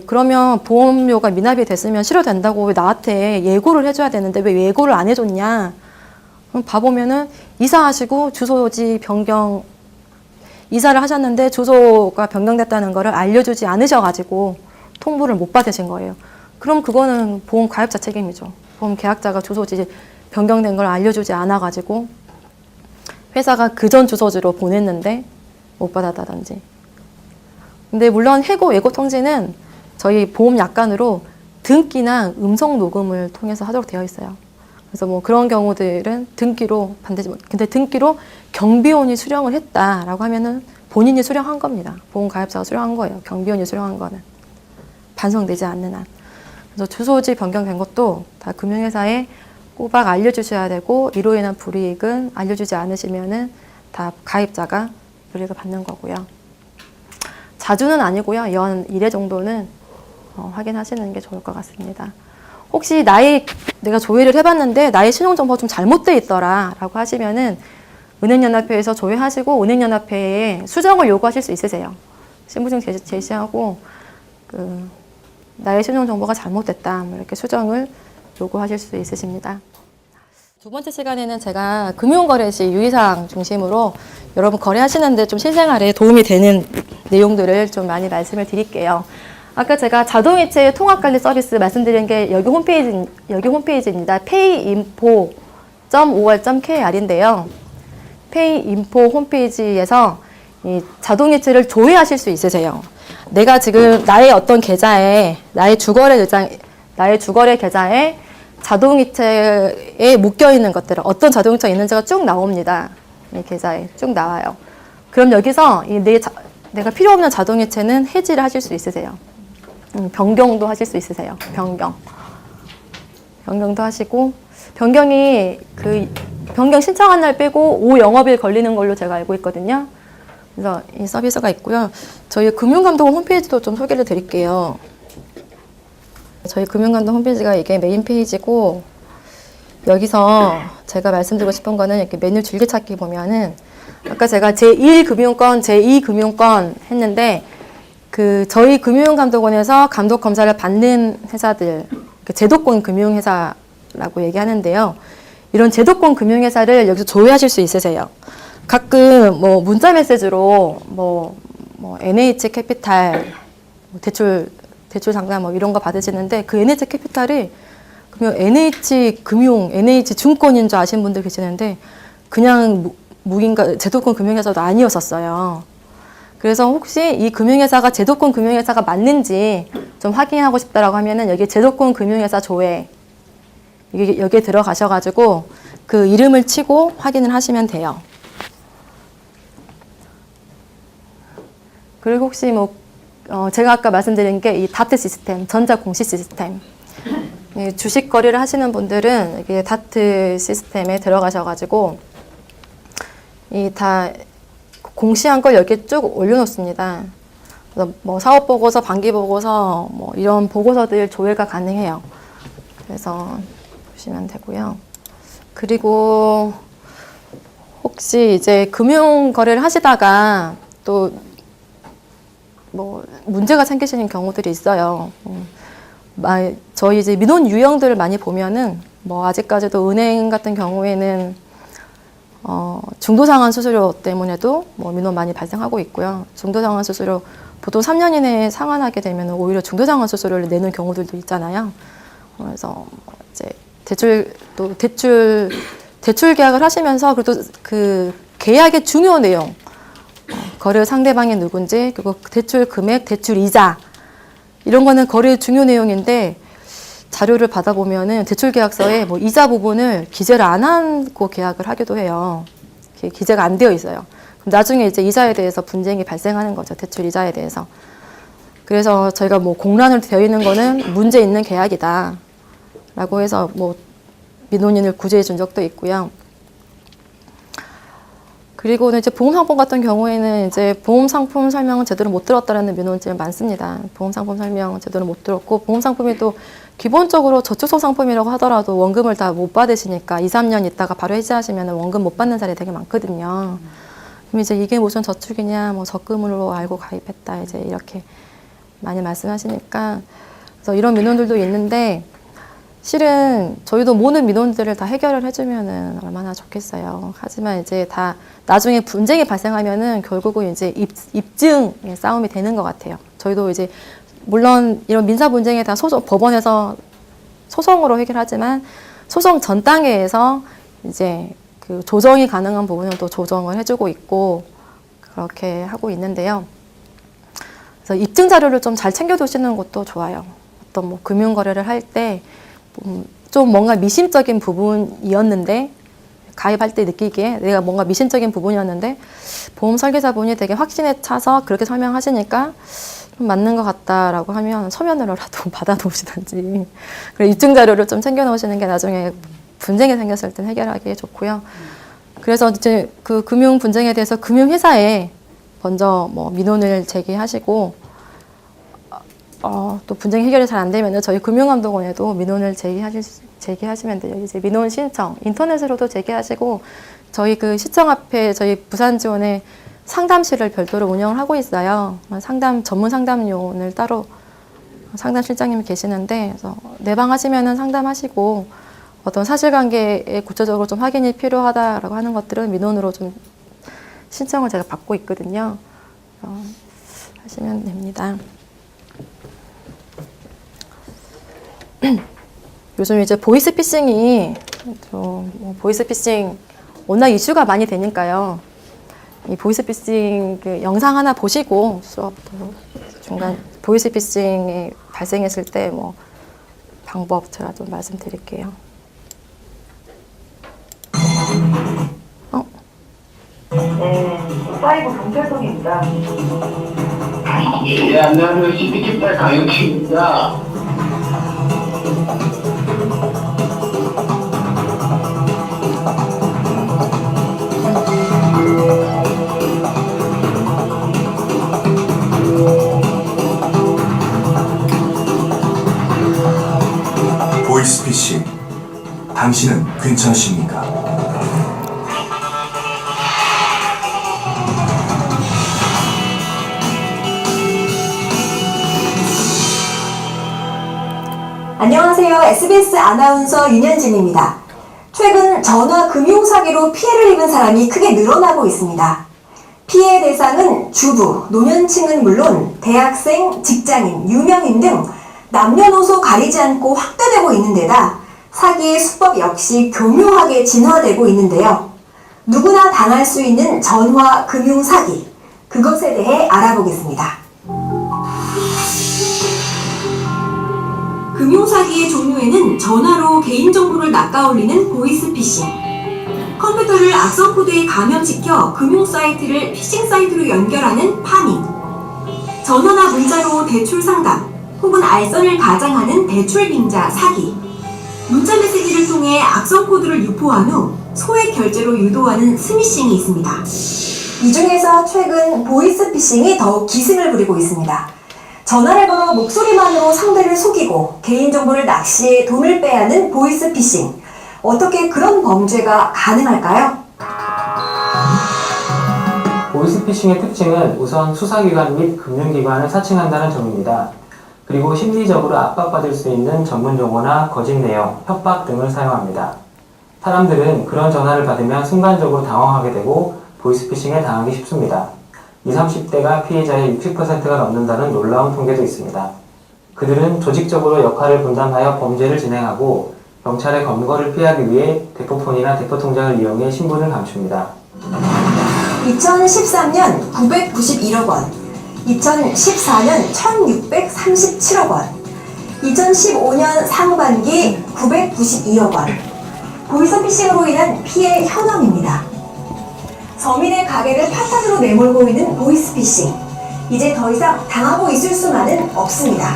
그러면 보험료가 미납이 됐으면 실효된다고 왜 나한테 예고를 해줘야 되는데 왜 예고를 안 해줬냐? 그럼 봐보면은 이사하시고 주소지 변경 이사를 하셨는데 주소가 변경됐다는 거를 알려주지 않으셔가지고 통보를 못 받으신 거예요. 그럼 그거는 보험 가입자 책임이죠. 보험 계약자가 주소지 변경된 걸 알려주지 않아가지고 회사가 그전 주소지로 보냈는데 못 받았다든지. 근데 물론 해고 예고 통지는 저희 보험 약관으로 등기나 음성 녹음을 통해서 하도록 되어 있어요. 그래서 뭐 그런 경우들은 등기로 반드시, 근데 등기로 경비원이 수령을 했다라고 하면은 본인이 수령한 겁니다. 보험 가입자가 수령한 거예요. 경비원이 수령한 거는. 반성되지 않는 한. 그래서 주소지 변경된 것도 다 금융회사에 꼬박 알려주셔야 되고, 이로 인한 불이익은 알려주지 않으시면은 다 가입자가 불이익을 받는 거고요. 자주는 아니고요. 연 1회 정도는 확인하시는 게 좋을 것 같습니다. 혹시 내가 조회를 해봤는데 나의 신용정보가 좀 잘못되어 있더라 라고 하시면은 은행연합회에서 조회하시고 은행연합회에 수정을 요구하실 수 있으세요. 신분증 제시하고 나의 신용정보가 잘못됐다 이렇게 수정을 요구하실 수 있으십니다. 두 번째 시간에는 제가 금융거래 시 유의사항 중심으로 여러분 거래하시는데 좀 실생활에 도움이 되는 내용들을 좀 많이 말씀을 드릴게요. 아까 제가 자동이체 통합관리 서비스 말씀드린 게 여기 홈페이지입니다. payinfo.5월.kr인데요. payinfo 홈페이지에서 이 자동이체를 조회하실 수 있으세요. 내가 지금 나의 어떤 계좌에 나의 주거래 계좌에 자동이체에 묶여 있는 것들을 어떤 자동이체가 있는지가 쭉 나옵니다. 이 계좌에 쭉 나와요. 그럼 여기서 내가 필요 없는 자동이체는 해지를 하실 수 있으세요. 변경도 하실 수 있으세요. 변경도 하시고, 변경 신청한 날 빼고 5영업일 걸리는 걸로 제가 알고 있거든요. 그래서 이 서비스가 있고요. 저희 금융감독원 홈페이지도 좀 소개를 드릴게요. 저희 금융감독 홈페이지가 이게 메인 페이지고, 여기서 제가 말씀드리고 싶은 거는 이렇게 메뉴 줄기찾기 보면은 아까 제가 제1금융권, 제2금융권 했는데 저희 금융감독원에서 감독 검사를 받는 회사들, 제도권 금융회사라고 얘기하는데요. 이런 제도권 금융회사를 여기서 조회하실 수 있으세요. 가끔 뭐 문자 메시지로 뭐 NH 캐피탈 대출 상담 뭐 이런 거 받으시는데 그 NH 캐피탈이 그냥 NH 금융, NH 증권인 줄 아시는 분들 계시는데 그냥 제도권 금융회사도 아니었었어요. 그래서 혹시 이 금융회사가 제도권 금융회사가 맞는지 좀 확인하고 싶다라고 하면은 여기 제도권 금융회사 조회 여기에 들어가셔가지고 그 이름을 치고 확인을 하시면 돼요. 그리고 혹시 제가 아까 말씀드린 게 이 다트 시스템, 전자공시 시스템. 주식 거래를 하시는 분들은 이게 다트 시스템에 들어가셔가지고 다 공시한 걸 여기에 쭉 올려놓습니다. 그래서 뭐 사업 보고서, 반기 보고서, 뭐 이런 보고서들 조회가 가능해요. 그래서 보시면 되고요. 그리고 혹시 이제 금융 거래를 하시다가 또 뭐 문제가 생기시는 경우들이 있어요. 저희 이제 민원 유형들을 많이 보면은 뭐 아직까지도 은행 같은 경우에는 중도상환 수수료 때문에도 뭐 민원 많이 발생하고 있고요. 중도상환 수수료 보통 3년 이내에 상환하게 되면 오히려 중도상환 수수료를 내는 경우들도 있잖아요. 그래서 이제 대출 계약을 하시면서 그래도 그 계약의 중요 내용, 거래 상대방이 누군지, 그리고 대출 금액, 대출 이자 이런 거는 거래의 중요 내용인데 자료를 받아보면은 대출 계약서에 뭐 이자 부분을 기재를 안 하고 계약을 하기도 해요. 기재가 안 되어 있어요. 그럼 나중에 이제 이자에 대해서 분쟁이 발생하는 거죠. 대출 이자에 대해서. 그래서 저희가 뭐 공란으로 되어 있는 거는 문제 있는 계약이다 라고 해서 뭐 민원인을 구제해 준 적도 있고요. 그리고는 이제 보험상품 같은 경우에는 이제 보험상품 설명은 제대로 못 들었다라는 민원들이 많습니다. 보험상품 설명 제대로 못 들었고, 보험상품이 또 기본적으로 저축성 상품이라고 하더라도 원금을 다 못 받으시니까 2, 3년 있다가 바로 해지하시면 원금 못 받는 사례 되게 많거든요. 그럼 이제 이게 무슨 저축이냐, 뭐 적금으로 알고 가입했다, 이제 이렇게 많이 말씀하시니까, 그래서 이런 민원들도 있는데, 실은 저희도 모든 민원들을 다 해결을 해주면은 얼마나 좋겠어요. 하지만 이제 다 나중에 분쟁이 발생하면은 결국은 이제 입증의 싸움이 되는 것 같아요. 저희도 이제 물론 이런 민사 분쟁에 다 법원에서 소송으로 해결하지만 소송 전 단계에서 이제 그 조정이 가능한 부분은 또 조정을 해주고 있고 그렇게 하고 있는데요. 그래서 입증 자료를 좀 잘 챙겨두시는 것도 좋아요. 어떤 뭐 금융 거래를 할 때 좀 뭔가 미심적인 부분이었는데 가입할 때 느끼기에 내가 뭔가 미심적인 부분이었는데 보험 설계사분이 되게 확신에 차서 그렇게 설명하시니까 좀 맞는 것 같다라고 하면 서면으로라도 받아놓으시든지 그리고 입증 자료를 좀 챙겨놓으시는 게 나중에 분쟁이 생겼을 때 해결하기 좋고요. 그래서 이제 그 금융 분쟁에 대해서 금융회사에 먼저 뭐 민원을 제기하시고 또 분쟁 해결이 잘 안 되면 저희 금융감독원에도 민원을 제기하시면 돼요. 이제 민원 신청 인터넷으로도 제기하시고 저희 그 시청 앞에 저희 부산지원에 상담실을 별도로 운영을 하고 있어요. 전문 상담요원을 따로 상담실장님이 계시는데 그래서 내방하시면은 상담하시고 어떤 사실관계에 구체적으로 좀 확인이 필요하다라고 하는 것들은 민원으로 좀 신청을 제가 받고 있거든요. 하시면 됩니다. 요즘 이제 보이스피싱이 보이스피싱 워낙 이슈가 많이 되니까요. 이 보이스피싱 그 영상 하나 보시고 수업 중간 보이스피싱이 발생했을 때 뭐 방법 제가 좀 말씀드릴게요. 네, 사이버 경찰서입니다. 예, 안녕하세요. CP깃발 강영식입니다. 보이스피싱, 당신은 괜찮으십니까? 안녕하세요. SBS 아나운서 윤현진입니다. 최근 전화 금융 사기로 피해를 입은 사람이 크게 늘어나고 있습니다. 피해 대상은 주부, 노년층은 물론 대학생, 직장인, 유명인 등 남녀노소 가리지 않고 확대되고 있는 데다 사기의 수법 역시 교묘하게 진화되고 있는데요. 누구나 당할 수 있는 전화 금융 사기, 그것에 대해 알아보겠습니다. 금융사기의 종류에는 전화로 개인정보를 낚아올리는 보이스피싱, 컴퓨터를 악성 코드에 감염시켜 금융사이트를 피싱 사이트로 연결하는 파밍, 전화나 문자로 대출 상담 혹은 알선을 가장하는 대출 빙자 사기, 문자 메시지를 통해 악성 코드를 유포한 후 소액 결제로 유도하는 스미싱이 있습니다. 이 중에서 최근 보이스피싱이 더욱 기승을 부리고 있습니다. 전화를 걸어 목소리만으로 상대를 속이고 개인정보를 낚시해 돈을 빼앗는 보이스피싱. 어떻게 그런 범죄가 가능할까요? 보이스피싱의 특징은 우선 수사기관 및 금융기관을 사칭한다는 점입니다. 그리고 심리적으로 압박받을 수 있는 전문 용어나 거짓 내용, 협박 등을 사용합니다. 사람들은 그런 전화를 받으면 순간적으로 당황하게 되고 보이스피싱에 당하기 쉽습니다. 20, 30대가 피해자의 60%가 넘는다는 놀라운 통계도 있습니다. 그들은 조직적으로 역할을 분담하여 범죄를 진행하고 경찰의 검거를 피하기 위해 대포폰이나 대포통장을 이용해 신분을 감춥니다. 2013년 991억 원, 2014년 1637억 원, 2015년 상반기 992억 원. 보이스피싱으로 인한 피해 현황입니다. 서민의 가게를 파탄으로 내몰고 있는 보이스피싱. 이제 더 이상 당하고 있을 수만은 없습니다.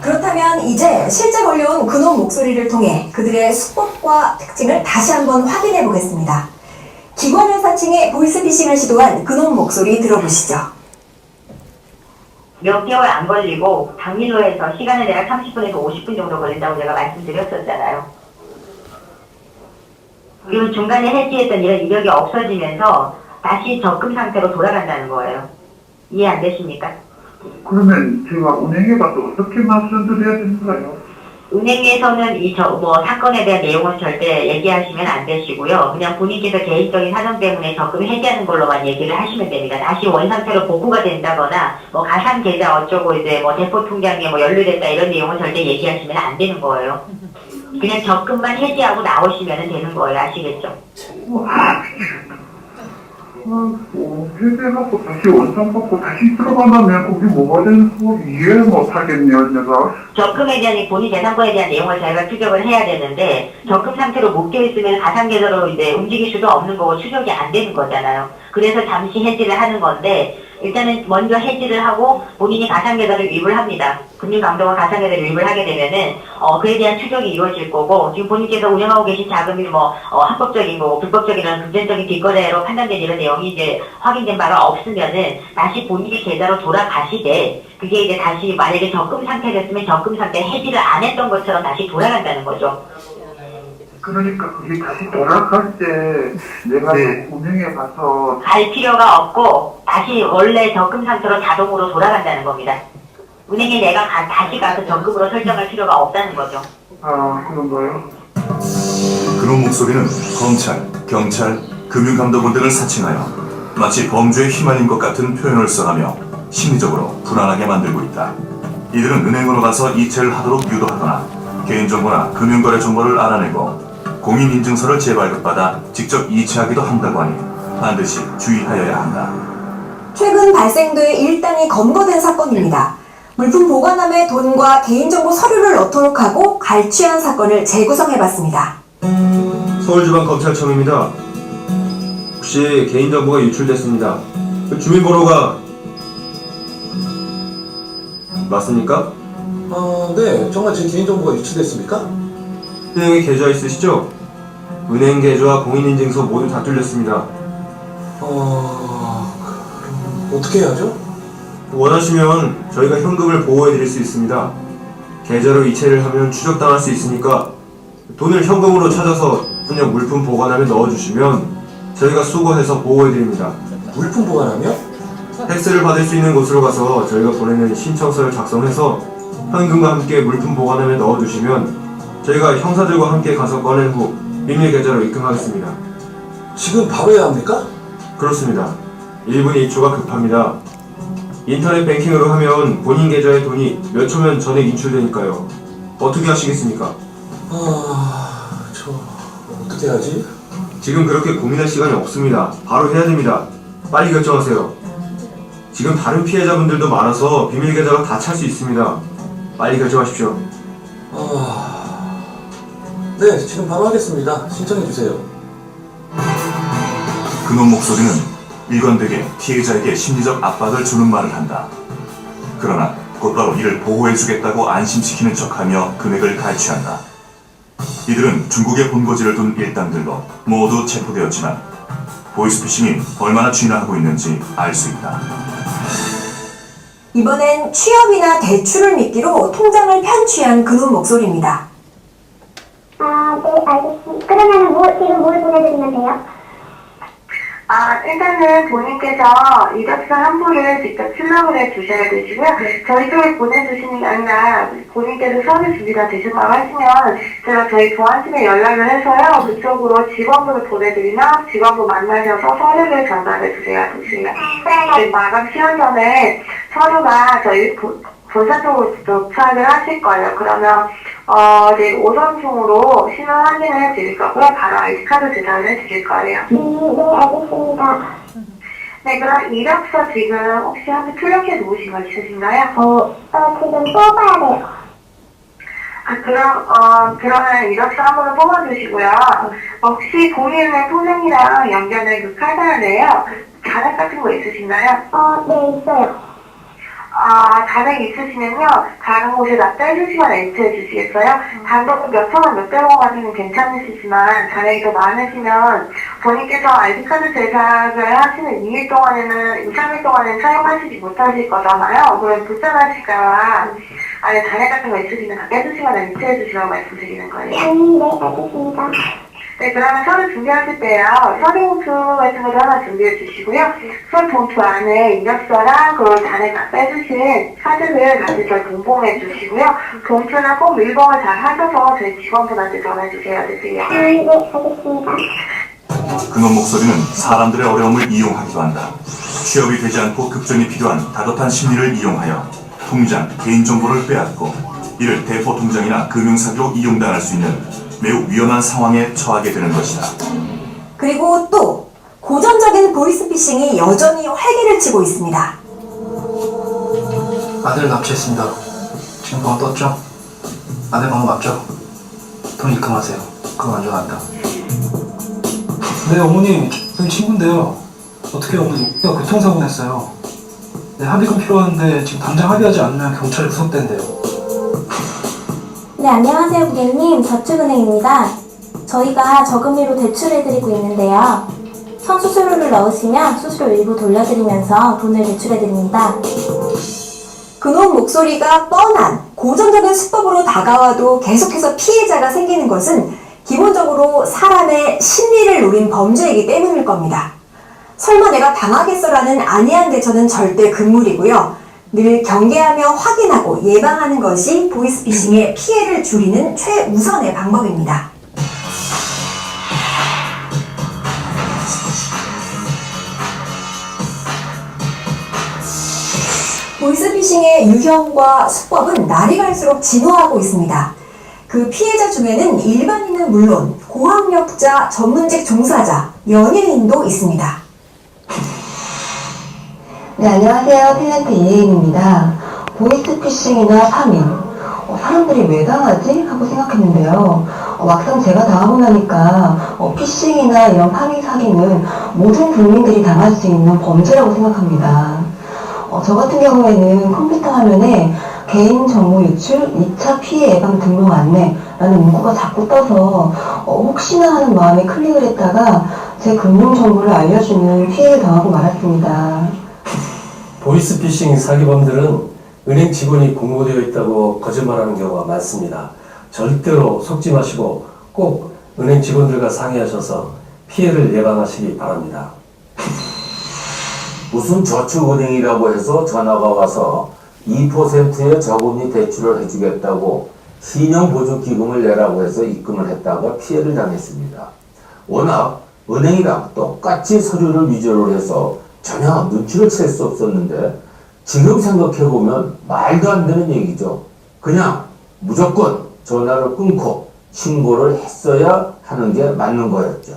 그렇다면 이제 실제 걸려온 근원 목소리를 통해 그들의 수법과 특징을 다시 한번 확인해 보겠습니다. 기관을 사칭해 보이스피싱을 시도한 근원 목소리 들어보시죠. 몇 개월 안 걸리고 당일로 해서 시간을 내가 30분에서 50분 정도 걸린다고 제가 말씀드렸었잖아요. 그리고 중간에 해지했던 이런 이력이 없어지면서 다시 적금 상태로 돌아간다는 거예요. 이해 안 되십니까? 그러면 제가 운행해봐서 어떻게 말씀드려야 되는가요? 은행에서는 사건에 대한 내용은 절대 얘기하시면 안 되시고요. 그냥 본인께서 개인적인 사정 때문에 적금 해지하는 걸로만 얘기를 하시면 됩니다. 다시 원 상태로 복구가 된다거나, 가상 계좌 어쩌고 대포 통장에 연루됐다 이런 내용은 절대 얘기하시면 안 되는 거예요. 그냥 적금만 해지하고 나오시면 되는 거예요. 아시겠죠? 해제하고 다시 원상 받고 다시 들어간다면 그게 뭐가 되는 거 이해 못하겠네요, 내가. 적금에 대한 본인 재산권에 대한 내용을 저희가 추적을 해야 되는데 적금 상태로 묶여 있으면 가상계좌로 움직일 수도 없는 거고 추적이 안 되는 거잖아요. 그래서 잠시 해지를 하는 건데 일단은 먼저 해지를 하고 본인이 가상계좌를 유입을 합니다. 금융감독원 가상계좌를 유입을 하게 되면은 그에 대한 추적이 이루어질 거고 지금 본인께서 운영하고 계신 자금이 합법적인 거고 불법적이라는 금전적인 뒷거래로 판단된 이런 내용이 확인된 바가 없으면은 다시 본인의 계좌로 돌아가시되 그게 다시 만약에 적금 상태였으면 적금 상태 해지를 안 했던 것처럼 다시 돌아간다는 거죠. 그러니까 그게 다시 돌아갈 때 내가 은행에 가서 갈 필요가 없고 다시 원래 적금 상태로 자동으로 돌아간다는 겁니다. 은행에 내가 다시 가서 적금으로 설정할 필요가 없다는 거죠. 그런가요? 그런 목소리는 검찰, 경찰, 금융감독원 등을 사칭하여 마치 범죄에 휘말린 것 같은 표현을 써가며 심리적으로 불안하게 만들고 있다. 이들은 은행으로 가서 이체를 하도록 유도하거나 개인정보나 금융거래 정보를 알아내고 공인인증서를 재발급받아 직접 이체하기도 한다고 하니 반드시 주의하여야 한다. 최근 발생돼 일당이 검거된 사건입니다. 물품 보관함에 돈과 개인정보 서류를 넣도록 하고 갈취한 사건을 재구성해봤습니다. 서울지방검찰청입니다. 혹시 개인정보가 유출됐습니다. 그 주민번호가 맞습니까? 네. 정말 제 개인정보가 유출됐습니까? 은행에 계좌 있으시죠? 은행 계좌와 공인인증서 모두 다 뚫렸습니다. 어떻게 해야죠? 원하시면 저희가 현금을 보호해드릴 수 있습니다. 계좌로 이체를 하면 추적당할 수 있으니까 돈을 현금으로 찾아서 분명 물품 보관함에 넣어주시면 저희가 수거해서 보호해드립니다. 물품 보관하며? 팩스를 받을 수 있는 곳으로 가서 저희가 보내는 신청서를 작성해서 현금과 함께 물품 보관함에 넣어주시면 저희가 형사들과 함께 가서 꺼낸 후 비밀 계좌로 입금하겠습니다. 지금 바로 해야 합니까? 그렇습니다. 1분 2초가 급합니다. 인터넷 뱅킹으로 하면 본인 계좌에 돈이 몇 초면 전액 인출되니까요. 어떻게 하시겠습니까? 저 어떻게 하지? 지금 그렇게 고민할 시간이 없습니다. 바로 해야 됩니다. 빨리 결정하세요. 지금 다른 피해자분들도 많아서 비밀 계좌가 다 찰 수 있습니다. 빨리 결정하십시오. 네, 지금 바로 하겠습니다. 신청해주세요. 그놈 목소리는 일관되게 피해자에게 심리적 압박을 주는 말을 한다. 그러나 곧바로 이를 보호해주겠다고 안심시키는 척하며 금액을 갈취한다. 이들은 중국에 본거지를 둔 일당들로 모두 체포되었지만 보이스피싱이 얼마나 진화하고 있는지 알 수 있다. 이번엔 취업이나 대출을 미끼로 통장을 편취한 그놈 목소리입니다. 네, 알겠습니다. 그러면 지금 뭘 보내드리면 돼요? 일단은 본인께서 이력서 한 부를 직접 출력을 해 주셔야 되시고요. 저희 쪽에 보내주시는 게 아니라 본인께서 서류 준비가 되셨다고 하시면 제가 저희 보안팀에 연락을 해서요. 그쪽으로 직원분을 보내드리면 직원분 만나셔서 서류를 전달해 주셔야 됩니다. 마감 시간 전에 서류가 저희 본사 쪽으로 도착을 하실 거예요. 그러면 네, 오선충으로 신원 확인을 해드릴 거고요. 바로 아이디카드 제작을 해드릴 거예요. 네, 알겠습니다. 네, 그럼 이력서 지금 혹시 한번 출력해 놓으신 거 있으신가요? 지금 뽑아야 돼요. 그러면 이력서 한 번은 뽑아주시고요. 혹시 본인의 통장이랑 연결된 그 카드인데요. 잔액 같은 거 있으신가요? 네, 있어요. 잔액 있으시면요. 다른 곳에다 빼주시거나 엔트해 주시겠어요? 단독 몇 천원, 몇백억 원까지는 괜찮으시지만 잔액이 더 많으시면 본인께서 아이디카드 제작을 하시는 2일 동안에는, 2, 3일 동안에는 사용하시지 못하실 거잖아요. 그럼 불편하실까봐 잔액 같은 거 있으시면 다 빼주시거나 엔트해 주시라고 말씀드리는 거예요. 네, 알겠습니다. 네, 그러면 서류 준비하실 때요. 서류 봉투 같은 것도 하나 준비해 주시고요. 서류 봉투 안에 이력서랑 그 전에 다 빼주신 사진을 같이 저희 공봉해 주시고요. 봉투는 꼭 밀봉을 잘 하셔서 저희 직원분한테 전해 주셔야 되세요. 네, 알겠습니다. 그놈 목소리는 사람들의 어려움을 이용하기도 한다. 취업이 되지 않고 급전이 필요한 다급한 심리를 이용하여 통장, 개인정보를 빼앗고 이를 대포 통장이나 금융사기로 이용당할 수 있는 매우 위험한 상황에 처하게 되는 것이다. 그리고 또 고전적인 보이스피싱이 여전히 활기를 치고 있습니다. 아들 납치했습니다. 지금 번호 떴죠? 아들 번호 맞죠? 돈 입금하세요. 그거 안전한다. 네, 어머니. 저희 친구인데요. 어떻게 어머니? 교통사고 냈어요. 네, 합의금 필요한데 지금 당장 합의하지 않으면 경찰에 구속된대요. 네, 안녕하세요, 고객님. 저축은행입니다. 저희가 저금리로 대출해드리고 있는데요. 성수수료를 넣으시면 수수료 일부 돌려드리면서 돈을 대출해드립니다. 그놈 목소리가 뻔한 고전적인 수법으로 다가와도 계속해서 피해자가 생기는 것은 기본적으로 사람의 심리를 노린 범죄이기 때문일 겁니다. 설마 내가 당하겠어라는 안이한 대처는 절대 금물이고요. 늘 경계하며 확인하고 예방하는 것이 보이스피싱의 피해를 줄이는 최우선의 방법입니다. 보이스피싱의 유형과 수법은 날이 갈수록 진화하고 있습니다. 그 피해자 중에는 일반인은 물론 고학력자, 전문직 종사자, 연예인도 있습니다. 네, 안녕하세요. 탤런트 이혜인입니다. 보이스피싱이나 파밍, 사람들이 왜 당하지? 하고 생각했는데요. 막상 제가 당하고 나니까 피싱이나 이런 파밍 사기는 모든 국민들이 당할 수 있는 범죄라고 생각합니다. 저 같은 경우에는 컴퓨터 화면에 개인정보 유출, 2차 피해 예방 등록 안내라는 문구가 자꾸 떠서 혹시나 하는 마음에 클릭을 했다가 제 금융정보를 알려주는 피해를 당하고 말았습니다. 보이스피싱 사기범들은 은행 직원이 공모되어 있다고 거짓말하는 경우가 많습니다. 절대로 속지 마시고 꼭 은행 직원들과 상의하셔서 피해를 예방하시기 바랍니다. 무슨 저축은행이라고 해서 전화가 와서 2%의 저금리 대출을 해주겠다고 신용보증기금을 내라고 해서 입금을 했다가 피해를 당했습니다. 워낙 은행이랑 똑같이 서류를 위조를 해서 전혀 눈치를 챌 수 없었는데 지금 생각해보면 말도 안 되는 얘기죠. 그냥 무조건 전화를 끊고 신고를 했어야 하는 게 맞는 거였죠.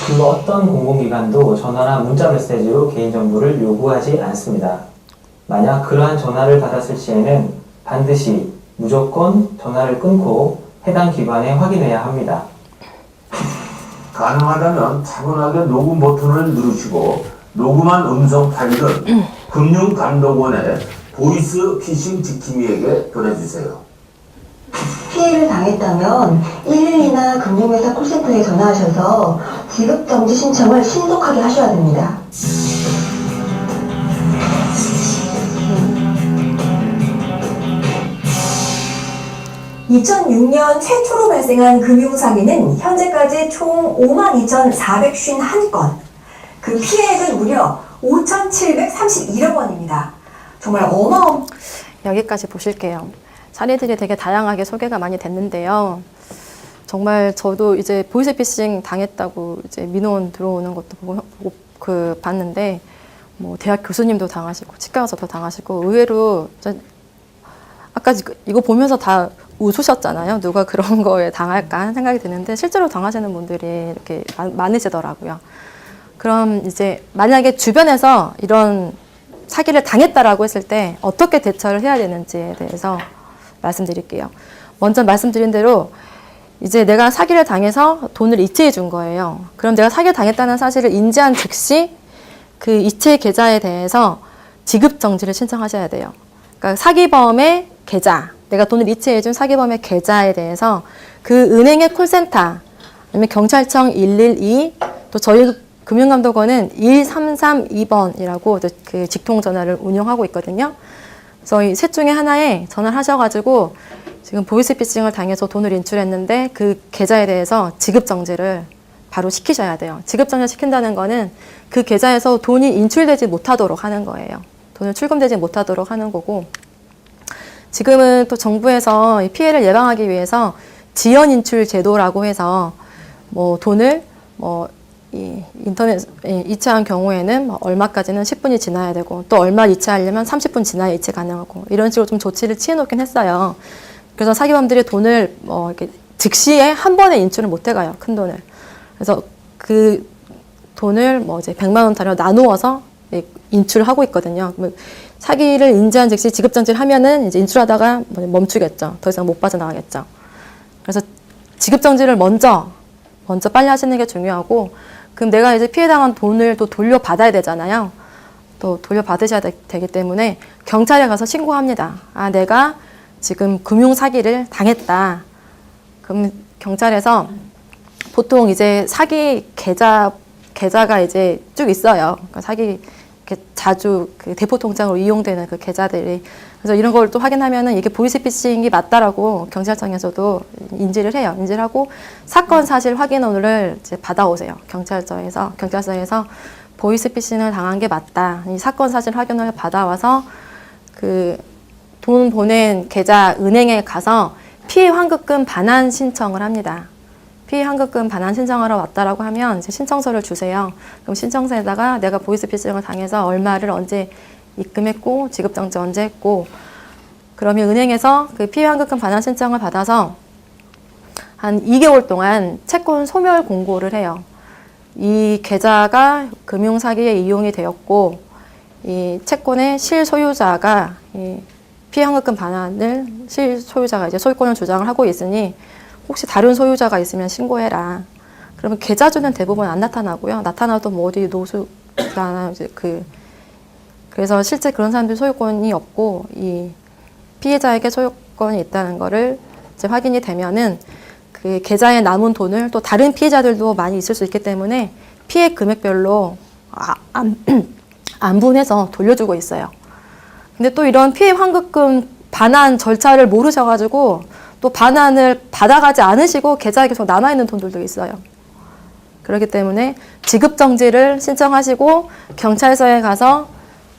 그 어떤 공공기관도 전화나 문자 메시지로 개인정보를 요구하지 않습니다. 만약 그러한 전화를 받았을 시에는 반드시 무조건 전화를 끊고 해당 기관에 확인해야 합니다. 가능하다면 차분하게 녹음 버튼을 누르시고 녹음한 음성 파일을 금융감독원의 보이스 피싱 지킴이에게 보내주세요. 피해를 당했다면 112나 금융회사 콜센터에 전화하셔서 지급정지 신청을 신속하게 하셔야 됩니다. 2006년 최초로 발생한 금융사기는 현재까지 총 52,451건, 그 피해액은 무려 5,731억 원입니다. 정말 여기까지 보실게요. 사례들이 되게 다양하게 소개가 많이 됐는데요. 정말 저도 이제 보이스피싱 당했다고 이제 민원 들어오는 것도 보고 봤는데, 뭐 대학 교수님도 당하시고 치과 의사도 당하시고, 의외로 아까 이거 보면서 다 웃으셨잖아요. 누가 그런 거에 당할까 하는 생각이 드는데 실제로 당하시는 분들이 이렇게 많으시더라고요. 그럼 이제 만약에 주변에서 이런 사기를 당했다라고 했을 때 어떻게 대처를 해야 되는지에 대해서 말씀드릴게요. 먼저 말씀드린 대로 이제 내가 사기를 당해서 돈을 이체해 준 거예요. 그럼 내가 사기를 당했다는 사실을 인지한 즉시 그 이체 계좌에 대해서 지급 정지를 신청하셔야 돼요. 그러니까 사기범의 계좌, 내가 돈을 이체해준 사기범의 계좌에 대해서 그 은행의 콜센터, 아니면 경찰청 112, 또 저희 금융감독원은 1332번이라고 그 직통전화를 운영하고 있거든요. 그래서 이 셋 중에 하나에 전화를 하셔가지고 지금 보이스피싱을 당해서 돈을 인출했는데 그 계좌에 대해서 지급정지를 바로 시키셔야 돼요. 지급정지 시킨다는 거는 그 계좌에서 돈이 인출되지 못하도록 하는 거예요. 돈을 출금되지 못하도록 하는 거고, 지금은 또 정부에서 이 피해를 예방하기 위해서 지연 인출 제도라고 해서 뭐 돈을 이 인터넷 이체한 경우에는 얼마까지는 10분이 지나야 되고, 또 얼마 이체하려면 30분 지나야 이체 가능하고, 이런 식으로 좀 조치를 취해 놓긴 했어요. 그래서 사기범들이 돈을 이렇게 즉시에 한 번에 인출을 못 해가요, 큰 돈을. 그래서 그 돈을 이제 100만 원짜리로 나누어서 인출하고 있거든요. 사기를 인지한 즉시 지급정지를 하면은 이제 인출하다가 멈추겠죠. 더 이상 못 빠져나가겠죠. 그래서 지급정지를 먼저 빨리 하시는 게 중요하고, 그럼 내가 이제 피해당한 돈을 또 돌려받아야 되잖아요. 또 돌려받으셔야 되기 때문에 경찰에 가서 신고합니다. 아, 내가 지금 금융사기를 당했다. 그럼 경찰에서 보통 이제 사기 계좌가 이제 쭉 있어요. 그러니까 사기 자주 그 대포통장으로 이용되는 그 계좌들이. 그래서 이런 걸 또 확인하면은 이게 보이스피싱이 맞다라고 경찰청에서도 인지를 해요. 인지를 하고 사건 사실 확인원을 이제 받아오세요. 경찰서에서 보이스피싱을 당한 게 맞다. 이 사건 사실 확인원을 받아와서 그 돈 보낸 계좌 은행에 가서 피해 환급금 반환 신청을 합니다. 피해 환급금 반환 신청하러 왔다라고 하면 이제 신청서를 주세요. 그럼 신청서에다가 내가 보이스피싱을 당해서 얼마를 언제 입금했고 지급정지 언제 했고, 그러면 은행에서 그 피해 환급금 반환 신청을 받아서 한 2개월 동안 채권 소멸 공고를 해요. 이 계좌가 금융사기에 이용이 되었고, 이 채권의 실소유자가 이 피해 환급금 반환을 실소유자가 이제 소유권을 주장을 하고 있으니 혹시 다른 소유자가 있으면 신고해라. 그러면 계좌주는 대부분 안 나타나고요. 나타나도 어디 노수가 이제 그래서 실제 그런 사람들 소유권이 없고, 이 피해자에게 소유권이 있다는 거를 이제 확인이 되면은 그 계좌에 남은 돈을 또 다른 피해자들도 많이 있을 수 있기 때문에 피해 금액별로 안분해서 돌려주고 있어요. 근데 또 이런 피해 환급금 반환 절차를 모르셔가지고 또 반환을 받아가지 않으시고 계좌에 계속 남아있는 돈들도 있어요. 그렇기 때문에 지급정지를 신청하시고 경찰서에 가서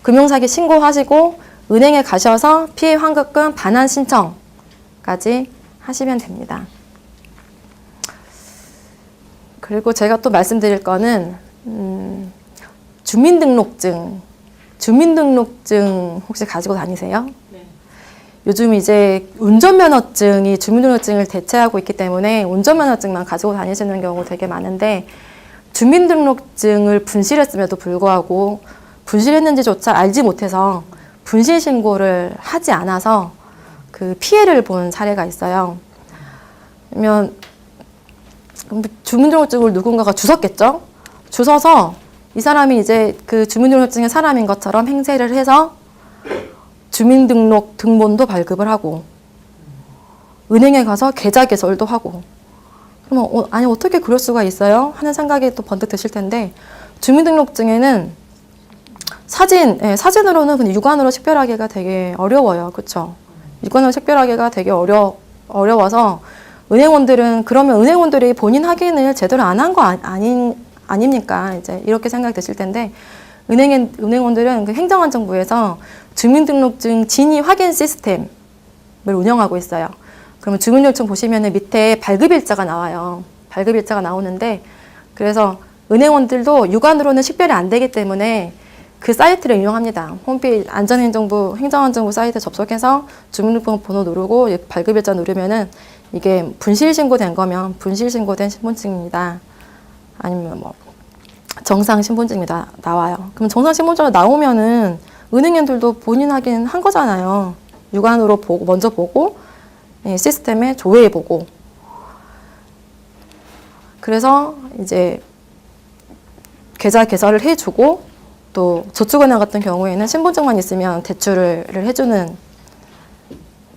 금융사기 신고하시고 은행에 가셔서 피해 환급금 반환 신청까지 하시면 됩니다. 그리고 제가 또 말씀드릴 거는 주민등록증 혹시 가지고 다니세요? 네. 요즘 이제 운전면허증이 주민등록증을 대체하고 있기 때문에 운전면허증만 가지고 다니시는 경우 되게 많은데, 주민등록증을 분실했음에도 불구하고 분실했는지조차 알지 못해서 분실 신고를 하지 않아서 그 피해를 본 사례가 있어요. 그러면 주민등록증을 누군가가 주웠겠죠? 주워서 이 사람이 이제 그 주민등록증의 사람인 것처럼 행세를 해서 주민등록 등본도 발급을 하고 은행에 가서 계좌 개설도 하고, 그러면 아니 어떻게 그럴 수가 있어요? 하는 생각이 또 번뜩 드실 텐데, 주민등록증에는 사진으로는 근데 육안으로 식별하기가 되게 어려워요. 그렇죠? 육안으로 식별하기가 되게 어려워서 그러면 은행원들이 본인 확인을 제대로 안 한 거 아닙니까? 이제 이렇게 생각이 드실 텐데, 은행원들은 그 행정안전부에서 주민등록증 진위 확인 시스템을 운영하고 있어요. 그러면 주민등록증 보시면은 밑에 발급일자가 나와요. 발급일자가 나오는데, 그래서 은행원들도 육안으로는 식별이 안 되기 때문에 그 사이트를 이용합니다. 홈페이지 행정안전부 사이트에 접속해서 주민등록번호 누르고 발급일자 누르면은 이게 분실 신고된 거면 분실 신고된 신분증입니다. 아니면 정상 신분증이 나와요. 그럼 정상 신분증이 나오면은 은행인들도 본인 확인 한 거잖아요. 육안으로 먼저 보고 시스템에 조회해 보고. 그래서 이제 계좌 개설을 해주고, 또 저축은행 같은 경우에는 신분증만 있으면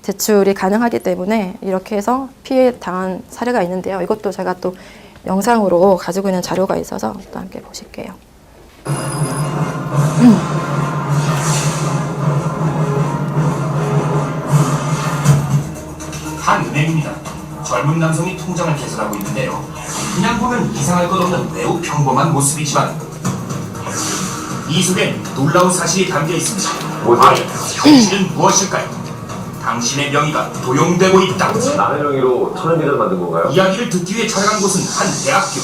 대출이 가능하기 때문에 이렇게 해서 피해 당한 사례가 있는데요. 이것도 제가 또 영상으로 가지고 있는 자료가 있어서 또 함께 보실게요. 한 은행입니다. 젊은 남성이 통장을 개설하고 있는데요. 그냥 보면 이상할 것 없는 매우 평범한 모습이지만 이 속엔 놀라운 사실이 담겨 있습니다. 과연 당신은 무엇일까요? 당신의 명의가 도용되고 있다. 남의 명의로 천연비를 만든 건가요? 이야기를 듣기 위해 찾아간 곳은 한 대학교.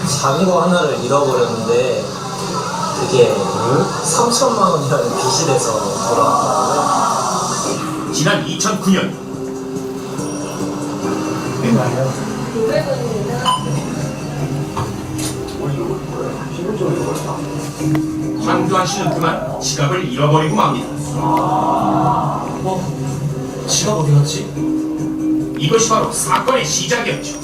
작은 거 하나를 잃어버렸는데 그게 3천만 원이라는 빚이 돼서 돌아왔더라고요. 지난 2009년 황교안 씨는 그만 지갑을 잃어버리고 맙니다. 지갑 어디 갔지? 이것이 바로 사건의 시작이었죠.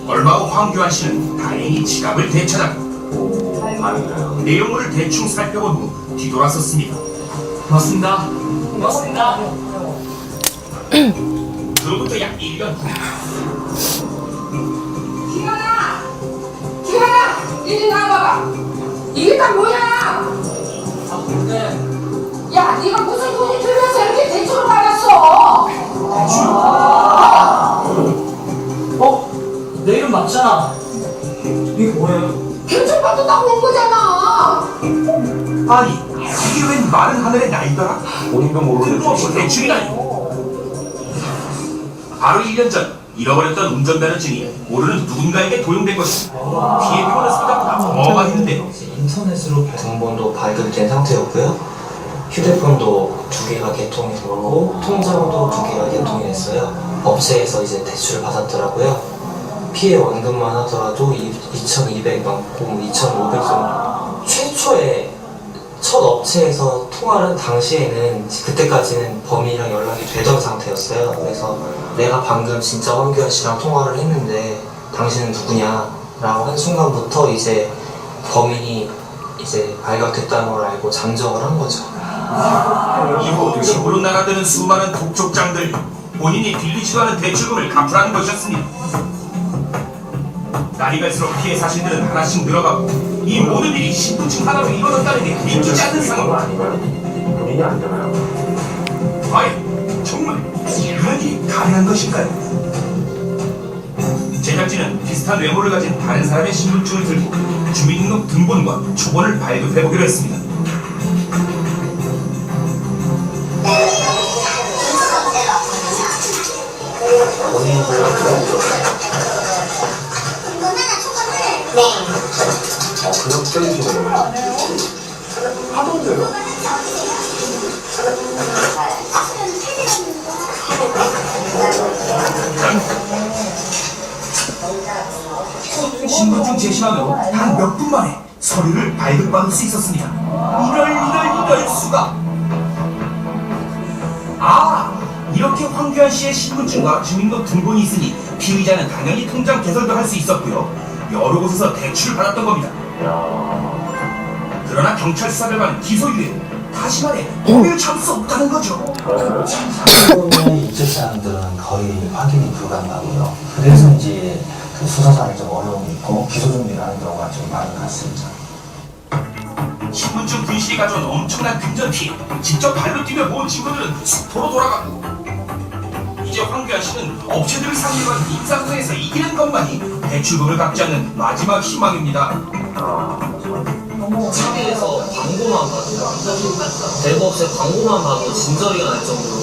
얼마 후 황교안 씨는 다행히 지갑을 되찾았고 내용물을 대충 살펴본 후 뒤돌아섰습니다. 맞습니다. 맞습니다. 그로부터 약 1년 후 기현아! 이리 나와봐! 이게 다 뭐야? 야, 네가 무슨 돈이 들면서 이렇게 대출을 받았어? 내 이름 맞잖아. 이게 뭐예요? 대출 받았다고 온 거잖아! 아니 이게 웬 마른 하늘의 나이더라? 본인도 모르는 뜬금없이 대출이라니. 바로 1년 전 잃어버렸던 운전면허증이 모르는 누군가에게 도용된 것입니다. 피해 표현의 생각보다 어마어마했는데요. 인터넷으로 등본도 발급된 상태였고요. 휴대폰도 2개가 개통이 되고 통장도 2개가 개통이 됐어요. 업체에서 이제 대출을 받았더라고요. 피해 원금만 하더라도 2,200 넘고 2,500 정도. 최초에 첫 업체에서 통화를 당시에는 그때까지는 범인이랑 연락이 되던 상태였어요. 그래서 내가 방금 진짜 황교안 씨랑 통화를 했는데 당신은 누구냐? 라고 한 순간부터 이제 범인이 이제 발각됐다는 걸 알고 잠적을 한 거죠. 이후 집으로 나가드는 수많은 독촉장들, 본인이 빌리지도 않은 대출금을 갚으라는 것이었습니다. 날이 갈수록 피해 사실들은 하나씩 늘어가고 이 모든 일이 신분증 하나로 이루어졌다는 게 믿기지 않는 상황. 본인이 아니잖아요. 과연 정말 이런 일이 가능한 것인가요? 제작진은 비슷한 외모를 가진 다른 사람의 신분증을 들고 주민등록 등본과 초본을 발급해보기로 했습니다. 그냥 때리시는 거예요? 하던데요? 신분증 제시하면 단 몇 분 만에 서류를 발급받을 수 있었습니다. 이럴 수가. 이렇게 황교안 씨의 신분증과 주민등록 등본이 있으니 피의자는 당연히 통장 개설도 할 수 있었고요. 여러 곳에서 대출을 받았던 겁니다. 그러나 경찰 수사결과는 기소 유예. 다시 말해 법을 참을 수 없다는 거죠. 사건의 입증사항들은 거의 확인이 불가능하고요. 그래서 이제 그 수사상에 좀 어려움이 있고 기소 준비를 하는 경우가 좀 많은 것 같습니다. 신분증 분실이 가져온 엄청난 금전 피해. 직접 발로 뛰며 모은 친구들은 수포로 돌아가고 이제 황교안 씨는 업체들을 상대로 한 인사소에서 이기는 것만이 대출금을 갚지 않는 마지막 희망입니다. TV에서 광고만 봐도 대부업체 광고만 봐도 진저리가 날 정도로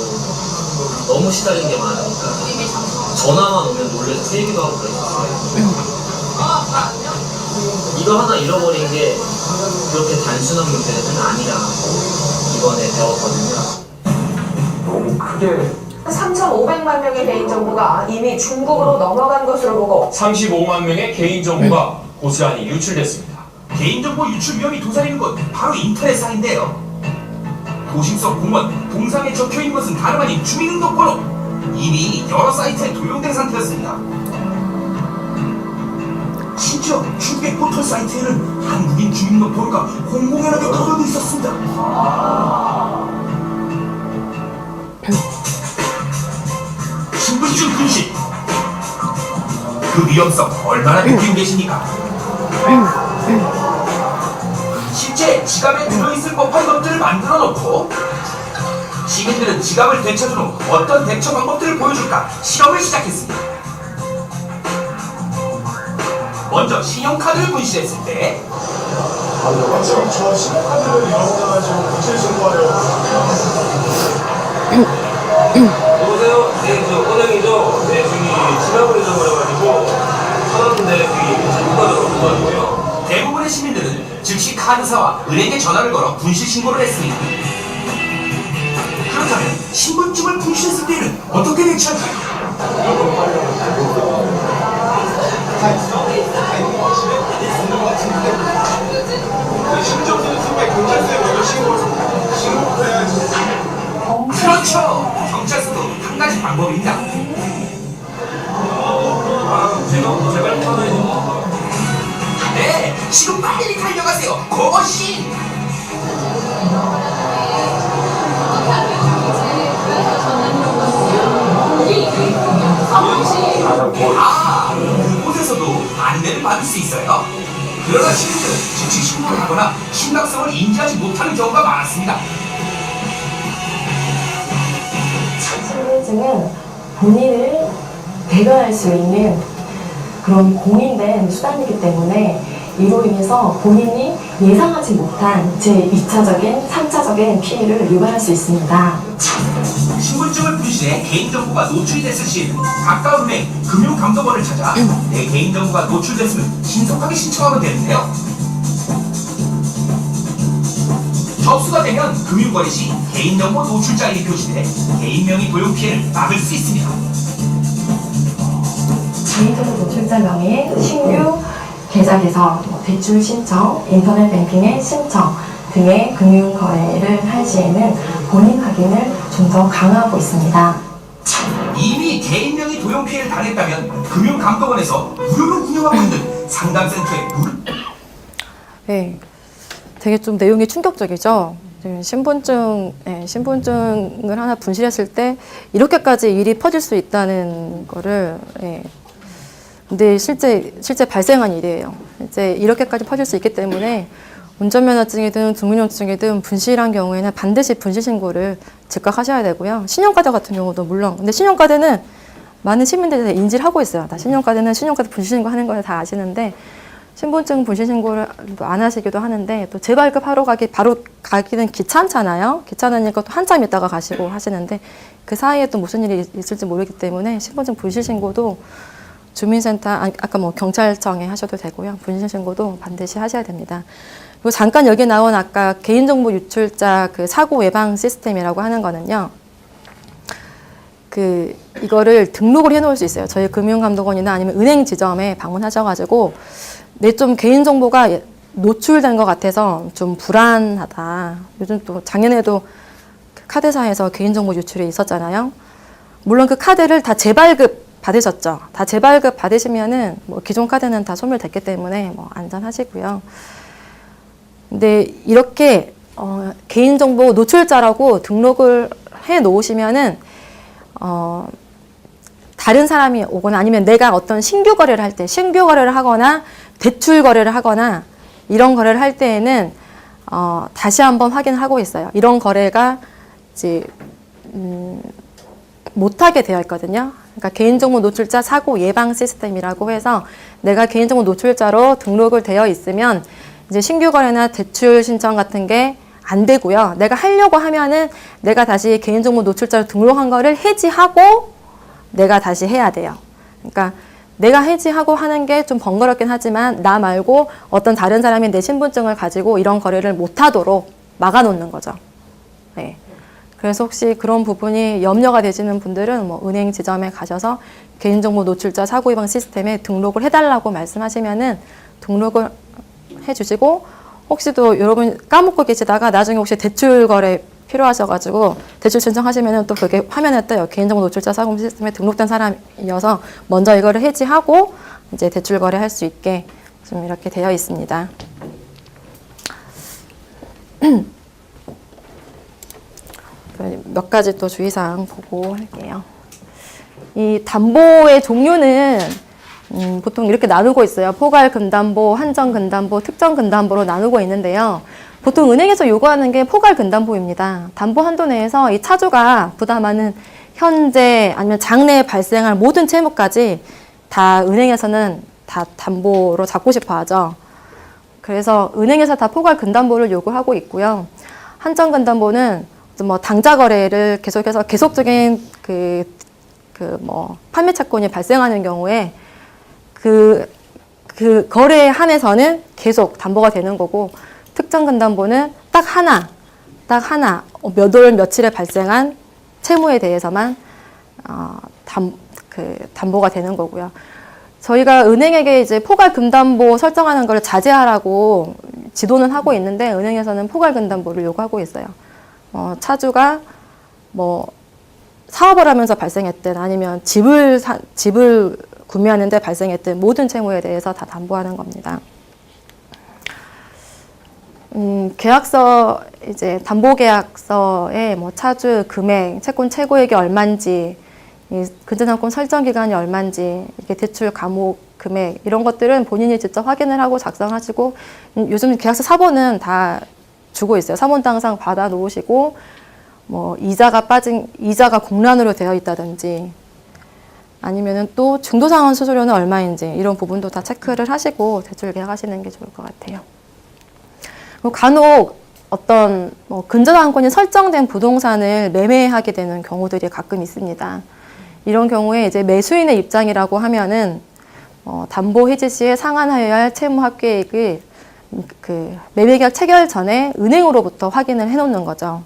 너무 시달린 게 많으니까 전화만 오면 놀래서 세기도 하고 그랬어요. 이거 하나 잃어버린 게 그렇게 단순한 문제는 아니라고 이번에 배웠거든요. 너무 크게 3,500만 명의 개인정보가 이미 중국으로 넘어간 것으로 보고 35만 명의 개인정보가 고스란히 유출됐습니다. 개인정보 유출 위험이 도사리는 것 바로 인터넷상인데요. 도심석 공원, 동상에 적혀있는 것은 다름 아닌 주민등록번호. 이미 여러 사이트에 도용된 상태였습니다. 심지어 중국의 포털 사이트에는 한국인 주민등록번호가 공공연하게 거론돼 있었습니다. 신분증 분실. 그 위험성 얼마나 느끼고 계십니까? 실제 지갑에 들어있을 법한 것들을 만들어 놓고 시민들은 지갑을 되찾은 후 어떤 대처 방법들을 보여줄까 실험을 시작했습니다. 먼저 신용카드를 분실했을 때 지금 저 신용카드를 이용해가지고 분실 신고하려고. 여보세요? 네, 저 은행이죠? 네, 저기 지갑을 잊어버려가지고 찾았는데 저기 신고카드로 없어가지고요. 대부분의 시민들은 즉시 카드사와 은행에 전화를 걸어 분실 신고를 했습니다. 그렇다면 신분증을 분실했을 때는 어떻게 대처할까요? 신분증 쓰면 경찰서에 먼저 신고를 해야지. 그렇죠. 경찰서도 한 가지 방법입니다. 제발 편하게. 네, 지금 빨리 달려가세요. 고고씨. 그곳에서도 안내를 받을 수 있어요. 그러나 시민들은 즉시 신고를 하거나 심각성을 인지하지 못하는 경우가 많았습니다. 신분증은 본인을 대변할 수 있는 그런 공인된 수단이기 때문에 이로 인해서 본인이 예상하지 못한 제2차적인, 3차적인 피해를 유발할 수 있습니다. 신분증을 분실해 개인정보가 노출이 됐을 시에는 가까운 은행, 금융감독원을 찾아 내 개인정보가 노출됐으면 신속하게 신청하면 되는데요. 접수가 되면 금융거래 시 개인정보 노출자일이 표시돼 개인명의 도용 피해를 막을 수 있습니다. 개인정보 노출자 명의의 신규 계좌 개설, 대출 신청, 인터넷 뱅킹의 신청 등의 금융 거래를 할 시에는 본인 확인을 좀 더 강화하고 있습니다. 이미 개인명의 도용 피해를 당했다면 금융감독원에서 무료로 운영하고 있는 상담센터에 네, 되게 좀 내용이 충격적이죠. 신분증을 하나 분실했을 때 이렇게까지 일이 퍼질 수 있다는 거를 근데 실제 발생한 일이에요. 이제 이렇게까지 퍼질 수 있기 때문에 운전면허증이든 주민등록증이든 분실한 경우에는 반드시 분실 신고를 즉각 하셔야 되고요. 신용카드 같은 경우도 물론. 근데 신용카드는 많은 시민들이 다 인지를 하고 있어요. 다 신용카드는 신용카드 분실 신고하는 걸 다 아시는데 신분증 분실 신고를 안 하시기도 하는데 또 재발급 하러 바로 가기는 귀찮잖아요. 귀찮으니까 또 한참 있다가 가시고 하시는데 그 사이에 또 무슨 일이 있을지 모르기 때문에 신분증 분실 신고도 주민센터, 아까 뭐 경찰청에 하셔도 되고요. 분실 신고도 반드시 하셔야 됩니다. 그리고 잠깐 여기 나온 아까 개인정보 유출자 그 사고 예방 시스템이라고 하는 거는요. 이거를 등록을 해놓을 수 있어요. 저희 금융감독원이나 아니면 은행 지점에 방문하셔가지고 내 좀 개인정보가 노출된 것 같아서 좀 불안하다. 요즘 또 작년에도 카드사에서 개인정보 유출이 있었잖아요. 물론 그 카드를 다 재발급 받으셨죠. 다 재발급 받으시면은 뭐 기존 카드는 다 소멸됐기 때문에 뭐 안전하시고요. 근데 이렇게 개인정보 노출자라고 등록을 해 놓으시면은 다른 사람이 오거나 아니면 내가 어떤 신규 거래를 할 때, 신규 거래를 하거나 대출 거래를 하거나 이런 거래를 할 때에는 다시 한번 확인하고 있어요. 이런 거래가 이제 못하게 되어 있거든요. 그러니까 개인정보 노출자 사고 예방 시스템이라고 해서 내가 개인정보 노출자로 등록을 되어 있으면 이제 신규 거래나 대출 신청 같은 게 안 되고요. 내가 하려고 하면은 내가 다시 개인정보 노출자로 등록한 거를 해지하고 내가 다시 해야 돼요. 그러니까 내가 해지하고 하는 게 좀 번거롭긴 하지만 나 말고 어떤 다른 사람이 내 신분증을 가지고 이런 거래를 못 하도록 막아놓는 거죠. 네. 그래서 혹시 그런 부분이 염려가 되시는 분들은 뭐 은행 지점에 가셔서 개인정보 노출자 사고 예방 시스템에 등록을 해달라고 말씀하시면은 등록을 해주시고 혹시 또 여러분 까먹고 계시다가 나중에 혹시 대출 거래 필요하셔가지고 대출 신청하시면은 또 그게 화면에 떠요. 개인정보 노출자 사고 시스템에 등록된 사람이어서 먼저 이거를 해지하고 이제 대출 거래할 수 있게 좀 이렇게 되어 있습니다. 몇 가지 또 주의사항 보고 할게요. 이 담보의 종류는 보통 이렇게 나누고 있어요. 포괄 금담보, 한정 금담보, 특정 금담보로 나누고 있는데요. 보통 은행에서 요구하는 게 포괄 근담보입니다. 담보 한도 내에서 이 차주가 부담하는 현재 아니면 장래에 발생할 모든 채무까지 다 은행에서는 다 담보로 잡고 싶어 하죠. 그래서 은행에서 다 포괄 근담보를 요구하고 있고요. 한정 근담보는 뭐 당좌 거래를 계속해서 계속적인 판매 채권이 발생하는 경우에 그 거래에 한해서는 계속 담보가 되는 거고, 특정 근담보는 딱 하나 몇 월 며칠에 발생한 채무에 대해서만 담보가 되는 거고요. 저희가 은행에게 이제 포괄 금담보 설정하는 걸 자제하라고 지도는 하고 있는데, 은행에서는 포괄 금담보를 요구하고 있어요. 차주가 뭐 사업을 하면서 발생했든 아니면 집을 구매하는데 발생했든 모든 채무에 대해서 다 담보하는 겁니다. 계약서 이제 담보계약서에 뭐 차주 금액, 채권 최고액이 얼마인지, 이 근저당권 설정 기간이 얼마인지, 이게 대출 감옥 금액 이런 것들은 본인이 직접 확인을 하고 작성하시고, 요즘 계약서 사본은 다 주고 있어요. 사본도 항상 받아 놓으시고, 뭐 이자가 공란으로 되어 있다든지, 아니면은 또 중도상환 수수료는 얼마인지 이런 부분도 다 체크를 하시고 대출 계약하시는 게 좋을 것 같아요. 간혹 어떤 근저당권이 설정된 부동산을 매매하게 되는 경우들이 가끔 있습니다. 이런 경우에 이제 매수인의 입장이라고 하면은 담보 해지 시에 상환하여야 할 채무 합계액을 그 매매계약 체결 전에 은행으로부터 확인을 해놓는 거죠.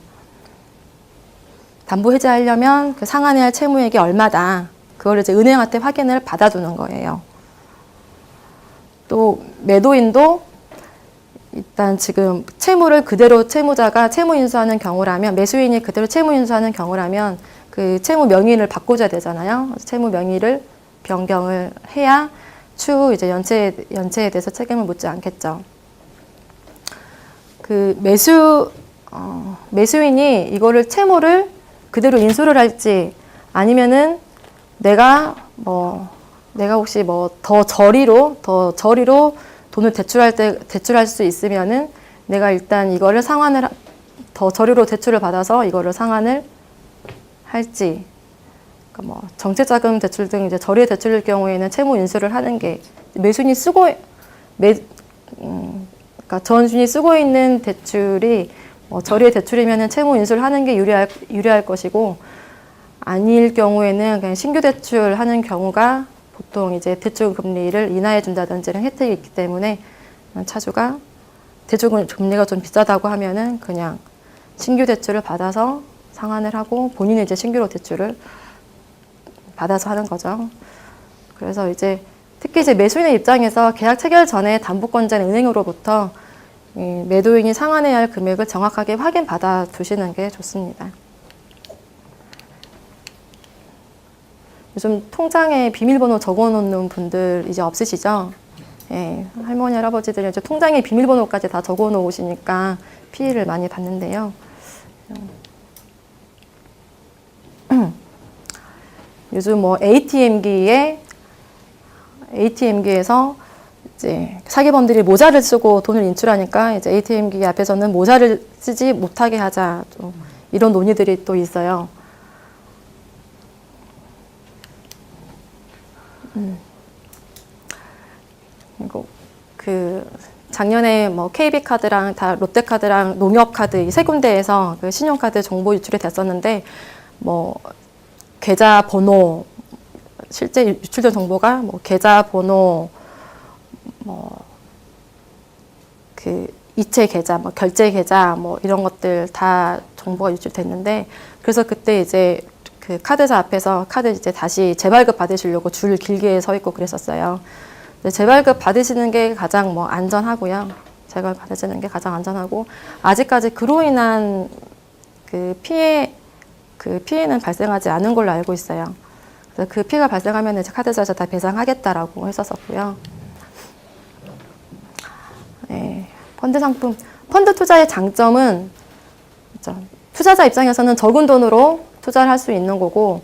담보 해지하려면 그 상환해야 할 채무액이 얼마다. 그걸 이제 은행한테 확인을 받아두는 거예요. 또 매도인도 일단 지금 채무를 그대로 채무자가 채무 인수하는 경우라면, 매수인이 그대로 채무 인수하는 경우라면 그 채무 명의를 바꿔줘야 되잖아요. 채무 명의를 변경을 해야 추후 이제 연체에 대해서 책임을 묻지 않겠죠. 그 매수인이 이거를 채무를 그대로 인수를 할지, 아니면은 내가 혹시 더 저리로 돈을 대출할 수 있으면은 내가 일단 이거를 더 저리로 대출을 받아서 이거를 상환을 할지, 그러니까 정책자금 대출 등 이제 저리의 대출일 경우에는 채무 인수를 하는 게 그러니까 전주인이 쓰고 있는 대출이 저리의 대출이면은 채무 인수를 하는 게 유리할 것이고, 아닐 경우에는 그냥 신규 대출하는 경우가 보통 이제 대출 금리를 인하해 준다든지 이런 혜택이 있기 때문에, 차주가 대출 금리가 좀 비싸다고 하면은 그냥 신규 대출을 받아서 상환을 하고 본인이 이제 신규로 대출을 받아서 하는 거죠. 그래서 이제 특히 이제 매수인의 입장에서 계약 체결 전에 담보권자는 은행으로부터 매도인이 상환해야 할 금액을 정확하게 확인 받아 두시는 게 좋습니다. 요즘 통장에 비밀번호 적어 놓는 분들 이제 없으시죠? 예, 할머니, 할아버지들이 이제 통장에 비밀번호까지 다 적어 놓으시니까 피해를 많이 받는데요. 요즘 ATM기에서 이제 사기범들이 모자를 쓰고 돈을 인출하니까 이제 ATM기 앞에서는 모자를 쓰지 못하게 하자, 좀 이런 논의들이 또 있어요. 그리고 작년에 KB카드랑 다 롯데카드랑 농협카드 이 세 군데에서 그 신용카드 정보 유출이 됐었는데, 계좌 번호, 실제 유출된 정보가 계좌 번호, 이체 계좌, 결제 계좌, 이런 것들 다 정보가 유출됐는데, 그래서 그때 이제 그 카드사 앞에서 카드 이제 다시 재발급 받으시려고 줄 길게 서 있고 그랬었어요. 재발급 받으시는 게 가장 안전하고요. 재발급 받으시는 게 가장 안전하고, 아직까지 그로 인한 피해는 발생하지 않은 걸로 알고 있어요. 그래서 그 피해가 발생하면 이제 카드사에서 다 배상하겠다라고 했었고요. 네, 펀드 투자의 장점은 투자자 입장에서는 적은 돈으로 투자를 할 수 있는 거고,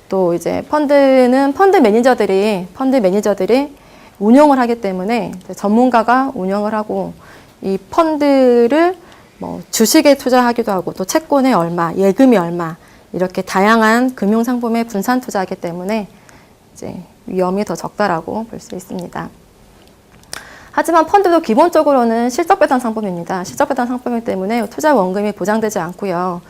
또 이제 펀드 매니저들이 운영을 하기 때문에 전문가가 운영을 하고, 이 펀드를 뭐 주식에 투자하기도 하고 또 채권에 얼마, 예금이 얼마 이렇게 다양한 금융 상품에 분산 투자하기 때문에 이제 위험이 더 적다라고 볼 수 있습니다. 하지만 펀드도 기본적으로는 실적 배당 상품입니다. 실적 배당 상품이기 때문에 투자 원금이 보장되지 않고요.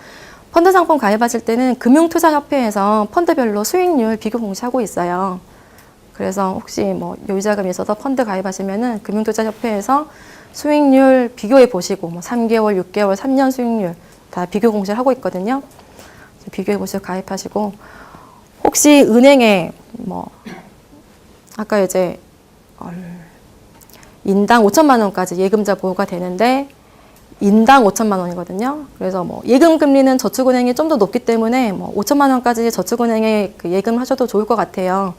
펀드 상품 가입하실 때는 금융투자협회에서 펀드별로 수익률 비교 공시하고 있어요. 그래서 혹시 뭐 여유자금이 있어서 펀드 가입하시면은 금융투자협회에서 수익률 비교해 보시고 뭐 3개월, 6개월, 3년 수익률 다 비교 공시를 하고 있거든요. 비교해 보시고 가입하시고 혹시 은행에 뭐 아까 이제 인당 5천만 원까지 예금자 보호가 되는데 인당 5천만 원이거든요. 그래서 뭐 예금 금리는 저축은행이 좀 더 높기 때문에 뭐 5천만 원까지 저축은행에 그 예금하셔도 좋을 것 같아요.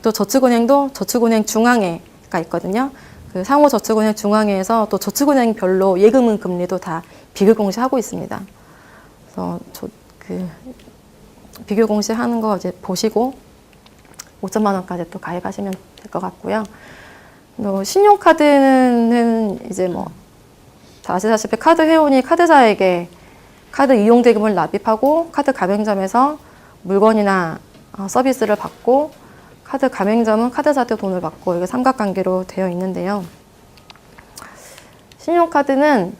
또 저축은행도 저축은행 중앙회가 있거든요. 그 상호저축은행 중앙회에서 또 저축은행별로 예금 금리도 다 비교 공시하고 있습니다. 그래서 그 비교 공시하는 거 이제 보시고 5천만 원까지 또 가입하시면 될 것 같고요. 또 신용카드는 이제 뭐 아시다시피 카드 회원이 카드사에게 카드 이용 대금을 납입하고 카드 가맹점에서 물건이나 서비스를 받고 카드 가맹점은 카드사한테 돈을 받고 이게 삼각관계로 되어 있는데요. 신용카드는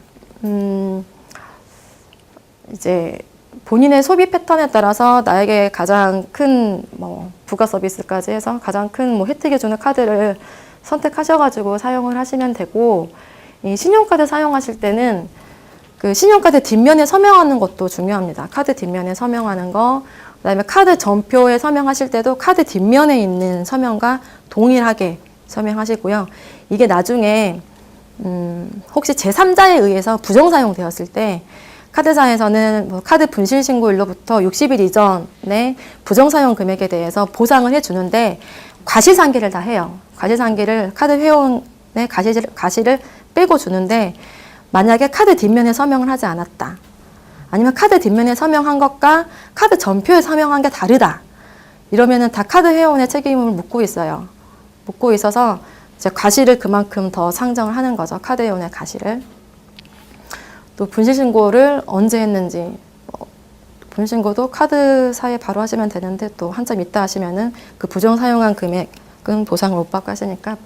이제 본인의 소비 패턴에 따라서 나에게 가장 큰 뭐 부가 서비스까지 해서 가장 큰 뭐 혜택을 주는 카드를 선택하셔가지고 사용을 하시면 되고, 이 신용카드 사용하실 때는 그 신용카드 뒷면에 서명하는 것도 중요합니다. 카드 뒷면에 서명하는 거, 그다음에 카드 전표에 서명하실 때도 카드 뒷면에 있는 서명과 동일하게 서명하시고요. 이게 나중에 혹시 제3자에 의해서 부정사용되었을 때 카드사에서는 뭐 카드 분실신고일로부터 60일 이전에 부정사용 금액에 대해서 보상을 해주는데 과실상계를 다 해요. 과실상계를 카드 회원의 과실을 빼고 주는데, 만약에 카드 뒷면에 서명을 하지 않았다, 아니면 카드 뒷면에 서명한 것과 카드 전표에 서명한 게 다르다, 이러면은 다 카드 회원의 책임을 묻고 있어요. 묻고 있어서 이제 과실을 그만큼 더 상정을 하는 거죠. 카드 회원의 과실을. 또 분실신고를 언제 했는지, 분실신고도 카드사에 바로 하시면 되는데 또 한참 있다 하시면은 그 부정 사용한 금액은 보상을 못 받고 하시니까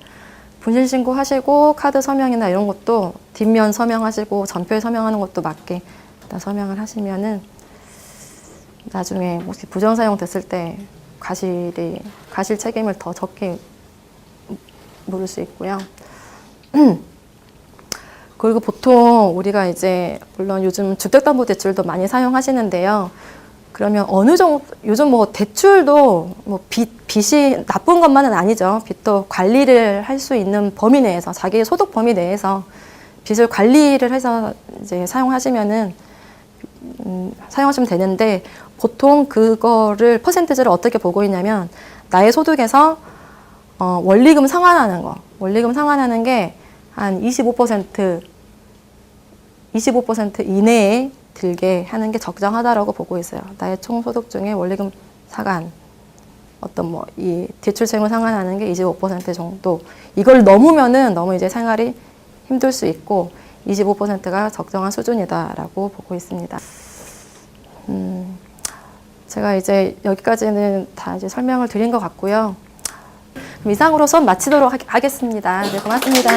분실신고 하시고 카드 서명이나 이런 것도 뒷면 서명하시고 전표에 서명하는 것도 맞게 다 서명을 하시면은 나중에 혹시 부정 사용 됐을 때 과실 책임을 더 적게 물을 수 있고요. 그리고 보통 우리가 이제 물론 요즘 주택담보대출도 많이 사용하시는데요. 그러면 어느 정도 요즘 뭐 대출도 뭐 빚이 나쁜 것만은 아니죠. 빚도 관리를 할 수 있는 범위 내에서, 자기의 소득 범위 내에서 빚을 관리를 해서 이제 사용하시면 되는데, 보통 그거를 퍼센티지를 어떻게 보고 있냐면 나의 소득에서 원리금 상환하는 거, 원리금 상환하는 게 한 25% 이내에 들게 하는 게 적정하다라고 보고 있어요. 나의 총 소득 중에 원리금 상환, 어떤 뭐 이 대출채무 상환하는 게 25% 정도. 이걸 넘으면은 너무 이제 생활이 힘들 수 있고 25%가 적정한 수준이다라고 보고 있습니다. 제가 이제 여기까지는 다 이제 설명을 드린 것 같고요. 그럼 이상으로 수업 마치도록 하겠습니다. 네, 고맙습니다.